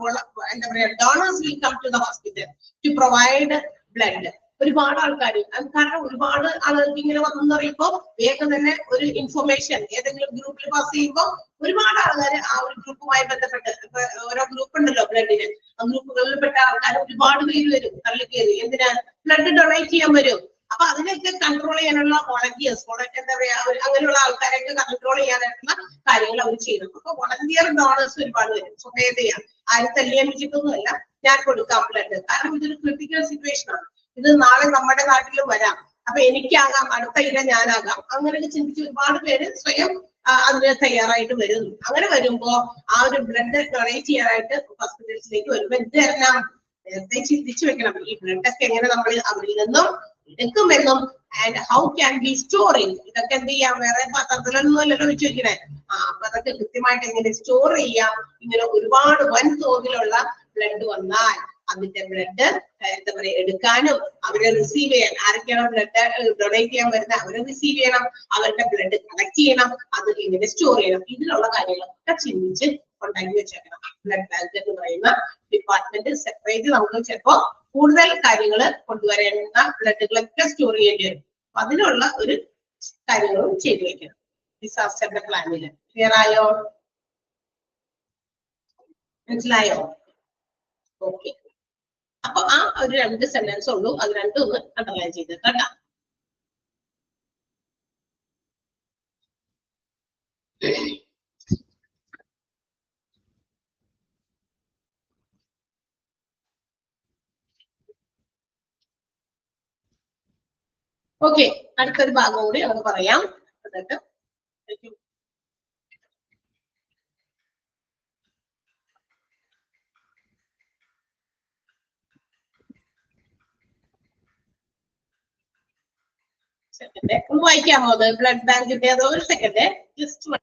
Speaker 1: എന്താ പറയാ donors will come to the hospital to provide blood. ഒരുപാട് ആൾക്കാർ, കാരണം ഒരുപാട് ആളുകൾക്ക് ഇങ്ങനെ വന്നെന്ന് പറയുമ്പോൾ വേഗം തന്നെ ഒരു ഇൻഫർമേഷൻ ഏതെങ്കിലും ഗ്രൂപ്പിൽ പാസ് ചെയ്യുമ്പോൾ ഒരുപാട് ആൾക്കാർ ആ ഒരു ഗ്രൂപ്പുമായി ബന്ധപ്പെട്ട്, ഇപ്പൊ ഓരോ ഗ്രൂപ്പ് ഉണ്ടല്ലോ ബ്ലഡിന്, ആ ഗ്രൂപ്പുകളിൽപ്പെട്ട ആൾക്കാർ ഒരുപാട് പേര് വരും, തള്ളിക്കയറി എന്തിനാ ബ്ലഡ് ഡൊണേറ്റ് ചെയ്യാൻ വരും. അപ്പൊ അതിനൊക്കെ കൺട്രോൾ ചെയ്യാനുള്ള വോളണ്ടിയേഴ്സ്, എന്താ പറയാ അങ്ങനെയുള്ള ആൾക്കാരെയൊക്കെ കൺട്രോൾ ചെയ്യാനായിട്ടുള്ള കാര്യങ്ങൾ അവർ ചെയ്യണം. അപ്പൊ വോളണ്ടിയർ ഡോണേഴ്സ് ഒരുപാട് വരും. സ്വമേധയാണ് ആരും തല്ലിയേൽപ്പിച്ചിട്ടൊന്നുമല്ല, ഞാൻ കൊടുക്കാം ബ്ലഡ്. കാരണം ഇതൊരു ക്രിട്ടിക്കൽ സിറ്റുവേഷൻ ആണ്. ഇത് നാളെ നമ്മുടെ നാട്ടിലും വരാം. അപ്പൊ എനിക്കാകാം, അടുത്ത ഇര ഞാനാകാം. അങ്ങനെയൊക്കെ ചിന്തിച്ച് ഒരുപാട് പേര് സ്വയം അതിന് തയ്യാറായിട്ട് വരുന്നു. അങ്ങനെ വരുമ്പോ ആ ഒരു ബ്ലഡ് ഡൊണേറ്റ് ചെയ്യാനായിട്ട് ഹോസ്പിറ്റൽസിലേക്ക് വരുമ്പോ എന്ത് തരണം? നേരത്തെ ചിന്തിച്ചു വെക്കണം. ഈ ബ്ലഡൊക്കെ എങ്ങനെ നമ്മൾ അവരിൽ നിന്നും എടുക്കുമെന്നും and how can be storing, ഇതൊക്കെ എന്ത് ചെയ്യാം? വേറെ പാത്രത്തിലൊന്നും അല്ലല്ലോ വെച്ച് വെക്കണേ. അപ്പൊ അതൊക്കെ കൃത്യമായിട്ട് എങ്ങനെ സ്റ്റോർ ചെയ്യാം? ഇങ്ങനെ ഒരുപാട് വൻതോതിലുള്ള ബ്ലഡ് വന്നാൽ അതിന്റെ ബ്ലഡ് എന്താ പറയാ എടുക്കാനും അവരെ റിസീവ് ചെയ്യാൻ, ആരൊക്കെയാണോ ബ്ലഡ് ഡൊണേറ്റ് ചെയ്യാൻ വരുന്നത് അവരെ റിസീവ് ചെയ്യണം, അവരുടെ ബ്ലഡ് കളക്ട് ചെയ്യണം, അത് എങ്ങനെ സ്റ്റോർ ചെയ്യണം, ഇതിനുള്ള കാര്യങ്ങളൊക്കെ ചിന്തിച്ച് ഉണ്ടാക്കി വെച്ചേക്കണം. ബ്ലഡ് ബാങ്ക് എന്ന് പറയുന്ന ഡിപ്പാർട്ട്മെന്റ് സെപ്പറേറ്റ് നമുക്ക് ചിലപ്പോ കൂടുതൽ കാര്യങ്ങൾ കൊണ്ടുവരേണ്ട ബ്ലഡുകളൊക്കെ സ്റ്റോർ ചെയ്യേണ്ടി വരും. അപ്പൊ അതിനുള്ള ഒരു കാര്യങ്ങളും ചെയ്തു വെക്കണം ഡിസാസ്റ്ററിന്റെ പ്ലാനില്. ക്ലിയർ ആയോ? മനസ്സിലായോ? ഓക്കെ. അപ്പൊ ആ ഒരു 2 സെന്റൻസ് ഉള്ളൂ, അത് രണ്ടും ഒന്ന് അണ്ടർലൈൻ ചെയ്തിട്ട് കേട്ടോ. ഓക്കെ, അടുത്തൊരു ഭാഗം കൂടി നമുക്ക് പറയാം. എന്നിട്ട് സെക്കൻഡ് ഒന്ന് വായിക്കാമോ? അത് ബ്ലഡ് ബാങ്കിന്റെ അതോ ഒരു second just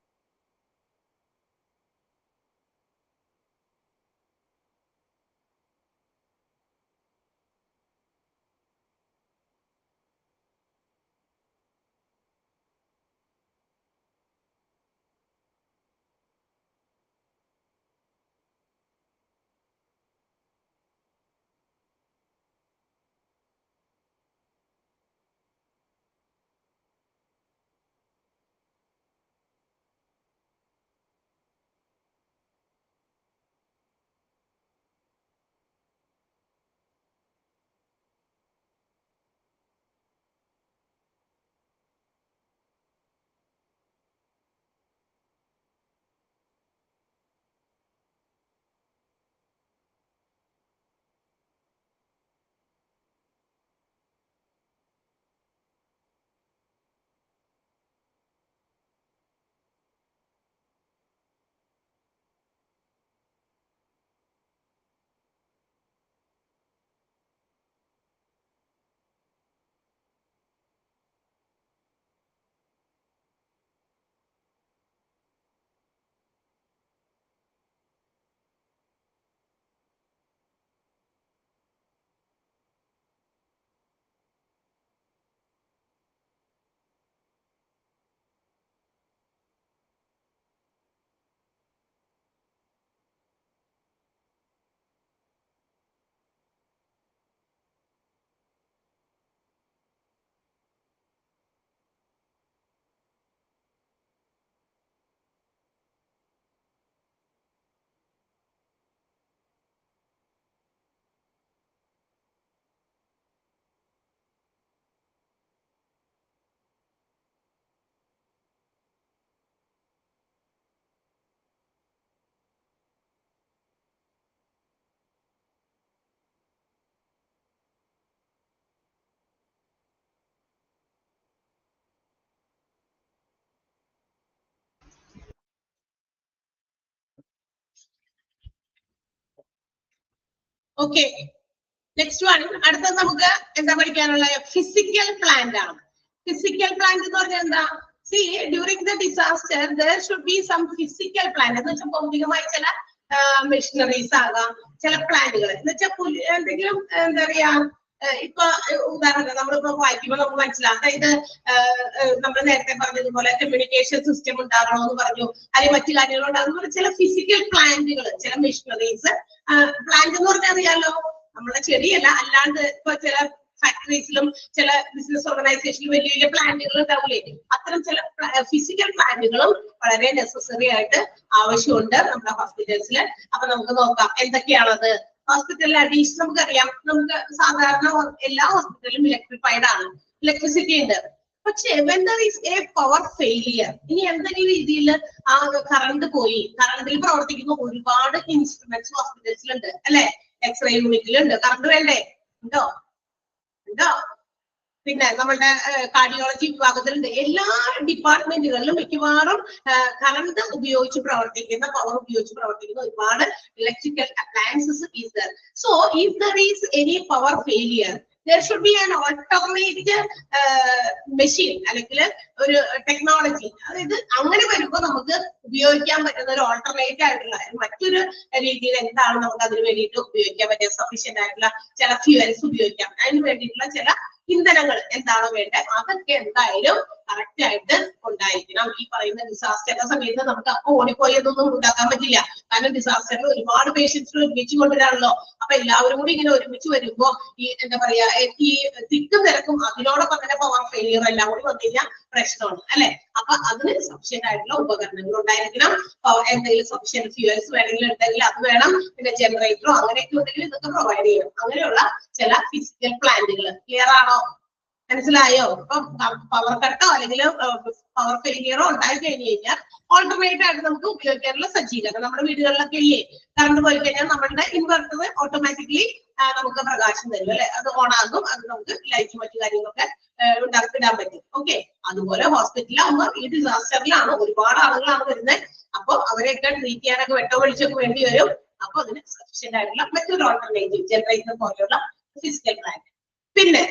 Speaker 1: okay, next one. അടുത്തത് നമുക്ക് എന്താ പഠിക്കാനുള്ള ഫിസിക്കൽ പ്ലാന്റ് ആണ്. ഫിസിക്കൽ പ്ലാന്റ് എന്ന് പറഞ്ഞാൽ എന്താ? C, during the disaster there should be some physical plant. എന്ന് വെച്ചാൽ ഭൗതികമായ ചില മെഷീനറീസ് ആകാം, ചില പ്ലാന്റുകൾ എന്ന് വെച്ചാൽ എന്തെങ്കിലും എന്താ പറയാ, ഇപ്പൊ ഉദാഹരണം നമ്മളിപ്പോ വായിക്കുമ്പോൾ നമുക്ക് മനസ്സിലാവും. അതായത് നമ്മൾ നേരത്തെ പറഞ്ഞതുപോലെ കമ്മ്യൂണിക്കേഷൻ സിസ്റ്റം ഉണ്ടാകണോ എന്ന് പറഞ്ഞു, അല്ലെങ്കിൽ മറ്റു കാര്യങ്ങൾ ഉണ്ടാകുന്ന ചില ഫിസിക്കൽ പ്ലാന്റുകൾ, ചില മെഷീനറീസ്. പ്ലാന്റ് എന്ന് പറഞ്ഞാൽ അറിയാലോ, നമ്മളെ ചെടിയല്ല, അല്ലാണ്ട് ഇപ്പൊ ചില ഫാക്ടറീസിലും ചില ബിസിനസ് ഓർഗനൈസേഷനിലും വലിയ വലിയ പ്ലാന്റുകൾ ഉണ്ടാവില്ലേ, അത്തരം ചില ഫിസിക്കൽ പ്ലാന്റുകളും വളരെ നെസസറി ആയിട്ട് ആവശ്യമുണ്ട് നമ്മുടെ ഹോസ്പിറ്റൽസിൽ. അപ്പൊ നമുക്ക് നോക്കാം എന്തൊക്കെയാണത്. ഹോസ്പിറ്റലിൽ അഡീഷണൽ നമുക്കറിയാം, നമുക്ക് സാധാരണ എല്ലാ ഹോസ്പിറ്റലിലും ഇലക്ട്രിഫൈഡ് ആണ്, ഇലക്ട്രിസിറ്റി ഉണ്ട്. പക്ഷെ when there is a power failure, ഇനി എന്തെങ്കിലും രീതിയിൽ ആ കറണ്ട് പോയി, കറണ്ടിൽ പ്രവർത്തിക്കുന്ന ഒരുപാട് ഇൻസ്ട്രുമെന്റ്സ് ഹോസ്പിറ്റൽസിലുണ്ട് അല്ലെ. എക്സ്റേ യൂണിറ്റിലുണ്ട്, കറണ്ട് വേണ്ടേ? ഉണ്ടോ? ഉണ്ടോ? പിന്നെ നമ്മളുടെ കാർഡിയോളജി വിഭാഗത്തിലുണ്ട്. എല്ലാ ഡിപ്പാർട്ട്മെന്റുകളിലും മിക്കവാറും കറണ്ട് ഉപയോഗിച്ച് പ്രവർത്തിക്കുന്ന, പവർ ഉപയോഗിച്ച് പ്രവർത്തിക്കുന്ന ഒരുപാട് electrical appliances is there. So if there is any power failure, there should be an alternate machine അല്ലെങ്കിൽ ഒരു ടെക്നോളജി. അതായത് അങ്ങനെ വരുമ്പോൾ നമുക്ക് ഉപയോഗിക്കാൻ പറ്റുന്ന ഒരു ഓൾട്ടർനേറ്റ് ആയിട്ടുള്ള മറ്റൊരു രീതിയിൽ എന്താണ് നമുക്ക് അതിന് വേണ്ടിയിട്ട് ഉപയോഗിക്കാൻ പറ്റുക, സഫീഷ്യന്റ് ആയിട്ടുള്ള ചില ഫ്യൂവൽസ് ഉപയോഗിക്കാം. അതിന് വേണ്ടിയിട്ടുള്ള ചില ഇന്ധനങ്ങൾ എന്താണോ വേണ്ടത് അതൊക്കെ എന്തായാലും കറക്റ്റ് ആയിട്ട് ഉണ്ടായിരിക്കണം. ഈ പറയുന്ന ഡിസാസ്റ്ററിന്റെ സമയത്ത് നമുക്ക് അപ്പൊ ഓടിപ്പോയി അതൊന്നും ഉണ്ടാക്കാൻ പറ്റില്ല. കാരണം ഡിസാസ്റ്ററിൽ ഒരുപാട് പേഷ്യൻസിന് ഒരുമിച്ച് കൊണ്ടുവരാണല്ലോ. അപ്പൊ എല്ലാവരും കൂടി ഇങ്ങനെ ഒരുമിച്ച് വരുമ്പോ ഈ എന്താ പറയാ, ഈ തിക്കും തിരക്കും അതിനോടൊപ്പം തന്നെ പവർ ഫെയിലിയർ എല്ലാം കൂടി വന്നു കഴിഞ്ഞാൽ പ്രശ്നമാണ് അല്ലെ. അപ്പൊ അതിന് സഫീഷ്യന്റ് ആയിട്ടുള്ള ഉപകരണങ്ങൾ ഉണ്ടായിരിക്കണം. എന്തെങ്കിലും സഫീഷ്യന്റ് ഫ്യൂവൽസ് വേണമെങ്കിൽ ഉണ്ടെങ്കിൽ അത് വേണം. പിന്നെ ജനറേറ്ററോ അങ്ങനെയൊക്കെ ഉണ്ടെങ്കിൽ ഇതൊക്കെ പ്രൊവൈഡ് ചെയ്യണം. അങ്ങനെയുള്ള ചില ഫിസിക്കൽ പ്ലാന്റുകൾ. ക്ലിയർ ആണോ? മനസ്സിലായോ? ഇപ്പൊ പവർ കട്ടോ അല്ലെങ്കിൽ പവർ ഫെയിലിയറോ ഉണ്ടായി കഴിഞ്ഞു കഴിഞ്ഞാൽ ഓൾട്ടർനേറ്റ് ആയിട്ട് നമുക്ക് ഉപയോഗിക്കാനുള്ള സജ്ജീകരണം നമ്മുടെ വീടുകളിലൊക്കെ ഇല്ലേ. കറണ്ട് പോയി കഴിഞ്ഞാൽ നമ്മളുടെ ഇൻവെർട്ടർ ഓട്ടോമാറ്റിക്കലി നമുക്ക് പ്രകാശം തരും അല്ലെ, അത് ഓൺ ആകും, അത് നമുക്ക് ലൈറ്റ് മറ്റു കാര്യങ്ങളൊക്കെ ഇടാൻ പറ്റും. ഓക്കെ, അതുപോലെ ഹോസ്പിറ്റലാകുമ്പോൾ ഈ ഡിസാസ്റ്ററിലാണ് ഒരുപാട് ആളുകളാണ് വരുന്നത്. അപ്പൊ അവരെയൊക്കെ ട്രീറ്റ് ചെയ്യാനൊക്കെ വെട്ടോ വെളിച്ചൊക്കെ വേണ്ടി വരും. അപ്പൊ അതിന് സഫീഷ്യന്റ് ആയിട്ടുള്ള മറ്റൊരു ഓൾട്ടർനേറ്റീവ് ജനറേറ്റർ പോലെയുള്ള ഫിസിക്കൽ പ്ലാന്റ്. പിന്നെ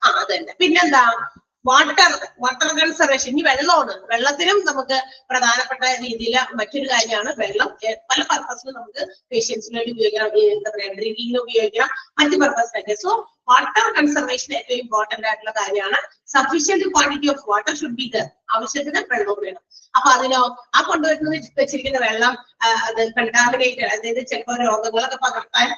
Speaker 1: അതന്നെ, പിന്നെന്താ, വാട്ടർ കൺസർവേഷൻ. ഇനി വെള്ളമാണ്. വെള്ളത്തിനും നമുക്ക് പ്രധാനപ്പെട്ട രീതിയിൽ മറ്റൊരു കാര്യമാണ് വെള്ളം. പല പർപ്പസിനും നമുക്ക് പേഷ്യൻസിന് വേണ്ടി ഉപയോഗിക്കണം, എന്താ പറയാ, ഡ്രിങ്കിങ്ങിന് ഉപയോഗിക്കണം, മറ്റു പർപ്പസിനൊക്കെ. സോ വാട്ടർ കൺസർവേഷൻ ഏറ്റവും ഇമ്പോർട്ടന്റ് ആയിട്ടുള്ള കാര്യമാണ്. Sufficient quantity of water should be there. ആവശ്യത്തിന് വെള്ളവും വേണം. അപ്പൊ അതിനോ ആ കൊണ്ടുവരുന്നത് വെച്ചിരിക്കുന്ന വെള്ളം അത് കണ്ടാമിനേറ്റഡ്, അതായത് ചിലപ്പോൾ രോഗങ്ങളൊക്കെ പകർത്താൻ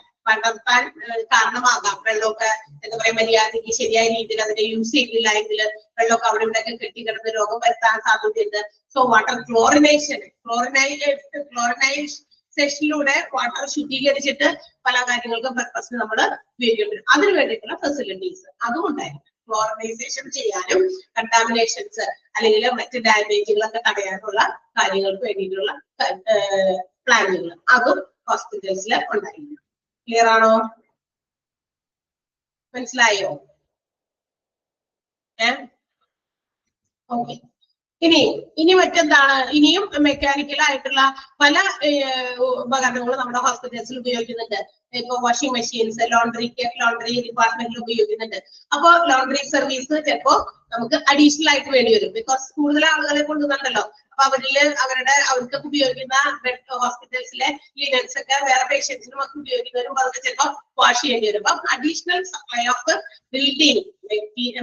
Speaker 1: കാരണമാകാം. വെള്ളമൊക്കെ എന്താ പറയാ, മര്യാദയ്ക്ക് ശരിയായ രീതിയിൽ അതിനെ യൂസ് ചെയ്തില്ല എങ്കിൽ വെള്ളമൊക്കെ അവിടെ ഇവിടെയൊക്കെ കെട്ടിക്കിടന്ന് രോഗം വരുത്താൻ സാധ്യതയുണ്ട്. സോ വാട്ടർ ക്ലോറിനൈസേഷനിലൂടെ വാട്ടർ ശുദ്ധീകരിച്ചിട്ട് പല കാര്യങ്ങൾക്കും പർപ്പസിന് നമ്മൾ ഉപയോഗിക്കുന്നുണ്ട്. അതിന് വേണ്ടിയിട്ടുള്ള ഫെസിലിറ്റീസ് അതും ഉണ്ടായിരിക്കും. ക്ലോറിനൈസേഷൻ ചെയ്യാനും കണ്ടാമിനേഷൻസ് അല്ലെങ്കിൽ മറ്റ് ഡാമേജുകളൊക്കെ തടയാനുള്ള കാര്യങ്ങൾക്ക് വേണ്ടിയിട്ടുള്ള പ്ലാനുകൾ അതും ഹോസ്പിറ്റൽസിൽ ഉണ്ടായിരിക്കും. ക്ലിയർ ആണോ? മനസ്സിലായോ? ഓക്കെ. ഇനി മറ്റെന്താണ്, ഇനിയും മെക്കാനിക്കൽ ആയിട്ടുള്ള പല ഉപകരണങ്ങളും നമ്മുടെ ഹോസ്പിറ്റൽസിൽ ഉപയോഗിക്കുന്നുണ്ട്. ഇപ്പൊ വാഷിംഗ് മെഷീൻസ്, ലോണ്ടറി ഡിപ്പാർട്ട്മെന്റിൽ ഉപയോഗിക്കുന്നുണ്ട്. അപ്പൊ ലോണ്ടറി സർവീസ് ചിലപ്പോ നമുക്ക് അഡീഷണൽ ആയിട്ട് വേണ്ടി വരും. ബിക്കോസ് കൂടുതൽ ആളുകളെ കൊണ്ടുവന്നുണ്ടല്ലോ. അപ്പൊ അവർക്ക് ഉപയോഗിക്കുന്ന ഹോസ്പിറ്റൽസിലെ ലിനൻസ് ഒക്കെ വേറെ പേഷ്യൻസിനും ഒക്കെ ഉപയോഗിക്കുന്നവരും അതൊക്കെ ചിലപ്പോൾ വാഷ് ചെയ്യേണ്ടി വരും. അപ്പൊ additional supply of building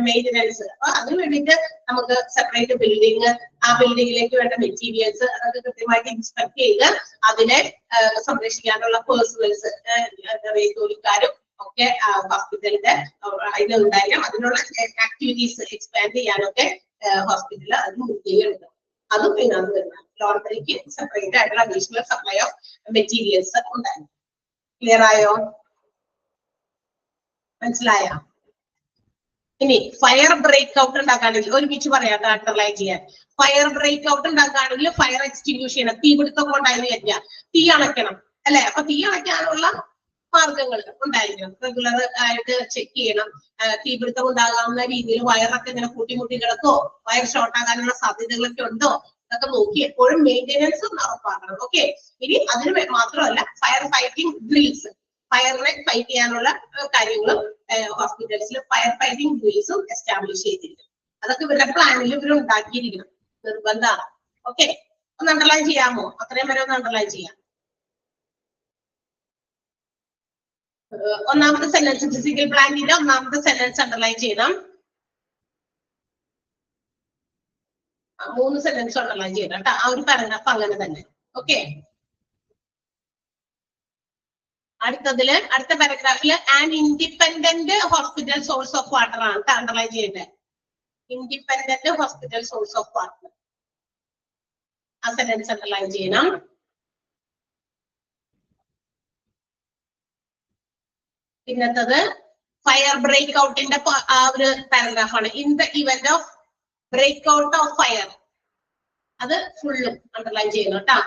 Speaker 1: maintenance. അപ്പൊ അതിന് വേണ്ടിയിട്ട് നമുക്ക് സെപ്പറേറ്റ് ബിൽഡിംഗ്, ആ ബിൽഡിങ്ങിലേക്ക് വേണ്ട മെറ്റീരിയൽസ് അതൊക്കെ കൃത്യമായിട്ട് ഇൻസ്പെക്ട് ചെയ്ത് അതിനെ സംരക്ഷിക്കാനുള്ള പേഴ്സണൽസ്, ജോലിക്കാരും ഒക്കെ ഹോസ്പിറ്റലിന്റെ ഇത് ഉണ്ടായിരിക്കും. അതിനുള്ള ആക്ടിവിറ്റീസ് എക്സ്പാൻഡ് ചെയ്യാനൊക്കെ ഹോസ്പിറ്റലിൽ അതിന് മുൻകൈയുണ്ട്. അതും ഇതിനകത്ത് വരുന്നത്. ലോണ്ടറിക്ക് സെപ്പറേറ്റ് ആയിട്ടുള്ള അഡീഷണൽ സപ്ലൈ ഓഫ് മെറ്റീരിയൽസ് ഉണ്ടായിരുന്നു. ക്ലിയർ ആയോ? മനസ്സിലായോ? ഇനി ഫയർ ബ്രേക്ക് ഔട്ട് ഉണ്ടാക്കുകയാണെങ്കിൽ ഒരുമിച്ച് പറയാം, അണ്ടർലൈൻ ചെയ്യാൻ. ഫയർ ബ്രേക്ക് ഔട്ട് ഉണ്ടാക്കുകയാണെങ്കിൽ ഫയർ എക്സ്റ്റിങ്ക്വിഷ് ചെയ്യണം. തീപിടുത്തം ഉണ്ടായെന്ന് വിചാരിക്കുക, തീ അണയ്ക്കണം അല്ലെ. അപ്പൊ തീ അണയ്ക്കാനുള്ള മാർഗങ്ങൾ ഉണ്ടായിരിക്കണം. റെഗുലർ ആയിട്ട് ചെക്ക് ചെയ്യണം. തീപിടുത്തം ഉണ്ടാകാവുന്ന രീതിയിൽ വയറൊക്കെ ഇങ്ങനെ കൂട്ടിമുട്ടി കിടക്കോ, വയർ ഷോർട്ട് ആകാനുള്ള സാധ്യതകളൊക്കെ ഉണ്ടോ, ഇതൊക്കെ നോക്കി എപ്പോഴും മെയിൻ്റെനൻസ് ഉറപ്പാക്കണം. ഓക്കെ. ഇനി അതിന് മാത്രമല്ല ഫയർ ഫൈറ്റിംഗ് ഡ്രിൽസ്. ഫയറിനെ ഫൈറ്റ് ചെയ്യാനുള്ള കാര്യങ്ങളും ഹോസ്പിറ്റൽസിൽ ഫയർ ഫൈറ്റിംഗ് ഡ്രിൽസും എസ്റ്റാബ്ലിഷ് ചെയ്തിരിക്കും. അതൊക്കെ ഇവരുടെ പ്ലാനിൽ ഇവർ ഉണ്ടാക്കിയിരിക്കണം, നിർബന്ധമാണ്. ഓക്കെ, ഒന്ന് അണ്ടർലൈൻ ചെയ്യാമോ? അത്രയും വരെ ഒന്ന് അണ്ടർലൈൻ ചെയ്യാം. ഒന്നാമത്തെ സെന്റൻസ്, ഫിസിക്കൽ പ്ലാന്റിന്റെ ഒന്നാമത്തെ സെന്റൻസ് അണ്ടർലൈൻ ചെയ്യണം. 3 സെന്റൻസ് അണ്ടർലൈൻ ചെയ്യണം കേട്ടോ. ആ ഒരു പാരഗ്രാഫ് അങ്ങനെ തന്നെ. ഓക്കെ, അടുത്ത പാരഗ്രാഫില് an independent hospital source of water ആണ് അണ്ടർലൈൻ ചെയ്യേണ്ടത്. Independent hospital source of water, ആ സെന്റൻസ് അണ്ടർലൈൻ ചെയ്യണം. പിന്നത്തത് ഫയർ ബ്രേക്ക് ഔട്ടിന്റെ ആ ഒരു പാരഗ്രാഫാണ്. In the event of break out of fire, അത് ഫുള്ളും അണ്ടർലൈൻ ചെയ്യണം കേട്ടാ.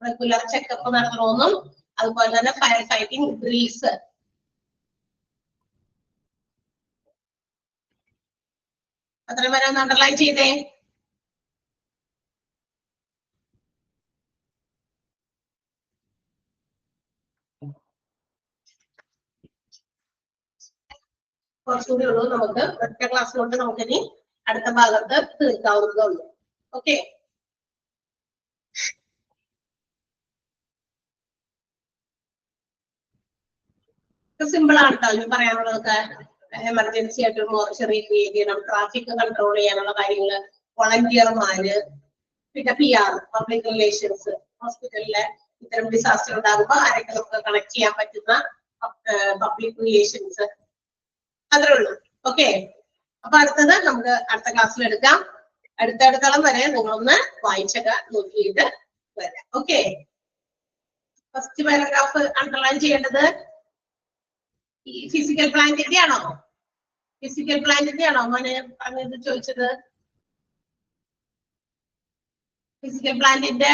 Speaker 1: റെഗുലർ ചെക്കപ്പ് നടത്തണമെന്നും അതുപോലെ തന്നെ ഫയർ ഫൈറ്റിംഗ് ഡ്രിൽസ്, അത്ര വരെ ഒന്ന് അണ്ടർലൈൻ ചെയ്തേ. കുറച്ചുകൂടി ഉള്ളൂ, നമുക്ക് ഒറ്റ ക്ലാസ് കൊണ്ട് നമുക്കിനി അടുത്ത ഭാഗത്ത് തീർക്കാവുന്നതുള്ളൂ. ഓക്കെ, സിമ്പിൾ ആണ് കേട്ടോ ഇനി പറയാനുള്ളതൊക്കെ. എമർജൻസി ആയിട്ട് മോർച്ചറി ക്രിയേറ്റ് ചെയ്യണം, ട്രാഫിക് കൺട്രോൾ ചെയ്യാനുള്ള കാര്യങ്ങള്, വോളണ്ടിയർമാര്, പിന്നെ PR പബ്ലിക് റിലേഷൻസ്, ഹോസ്പിറ്റലിലെ ഇത്തരം ഡിസാസ്റ്റർ ഉണ്ടാകുമ്പോൾ ആരൊക്കെ നമുക്ക് കണക്ട് ചെയ്യാൻ പറ്റുന്ന പബ്ലിക് റിലേഷൻസ്, അത്രേ ഉള്ളൂ. ഓക്കെ, അപ്പൊ അടുത്തത് നമുക്ക് അടുത്ത ക്ലാസ്സിൽ എടുക്കാം. അടുത്തടുത്തോളം വരെ നിങ്ങളൊന്ന് വായിച്ചൊക്കെ നോക്കിയിട്ട് വരാം. ഓക്കെ, ഫസ്റ്റ് പാരഗ്രാഫ് അണ്ടർലൈൻ ചെയ്യേണ്ടത് ഈ ഫിസിക്കൽ പ്ലാന്റിന്റെ ആണോ? ഫിസിക്കൽ പ്ലാന്റിന്റെ ആണോ മോനെ പറഞ്ഞത് ചോദിച്ചത്? ഫിസിക്കൽ പ്ലാന്റിന്റെ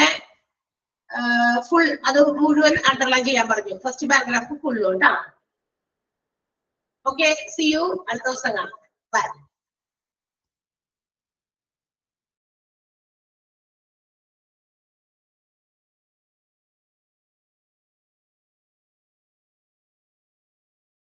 Speaker 1: ഫുൾ അത് മുഴുവൻ അണ്ടർലൈൻ ചെയ്യാൻ പറഞ്ഞു. ഫസ്റ്റ് പാരഗ്രാഫ് ഫുള്ളും കേട്ടോ. ഓക്കെ, സി യു, അടുത്ത ദിവസം കാണാം. ബൈ.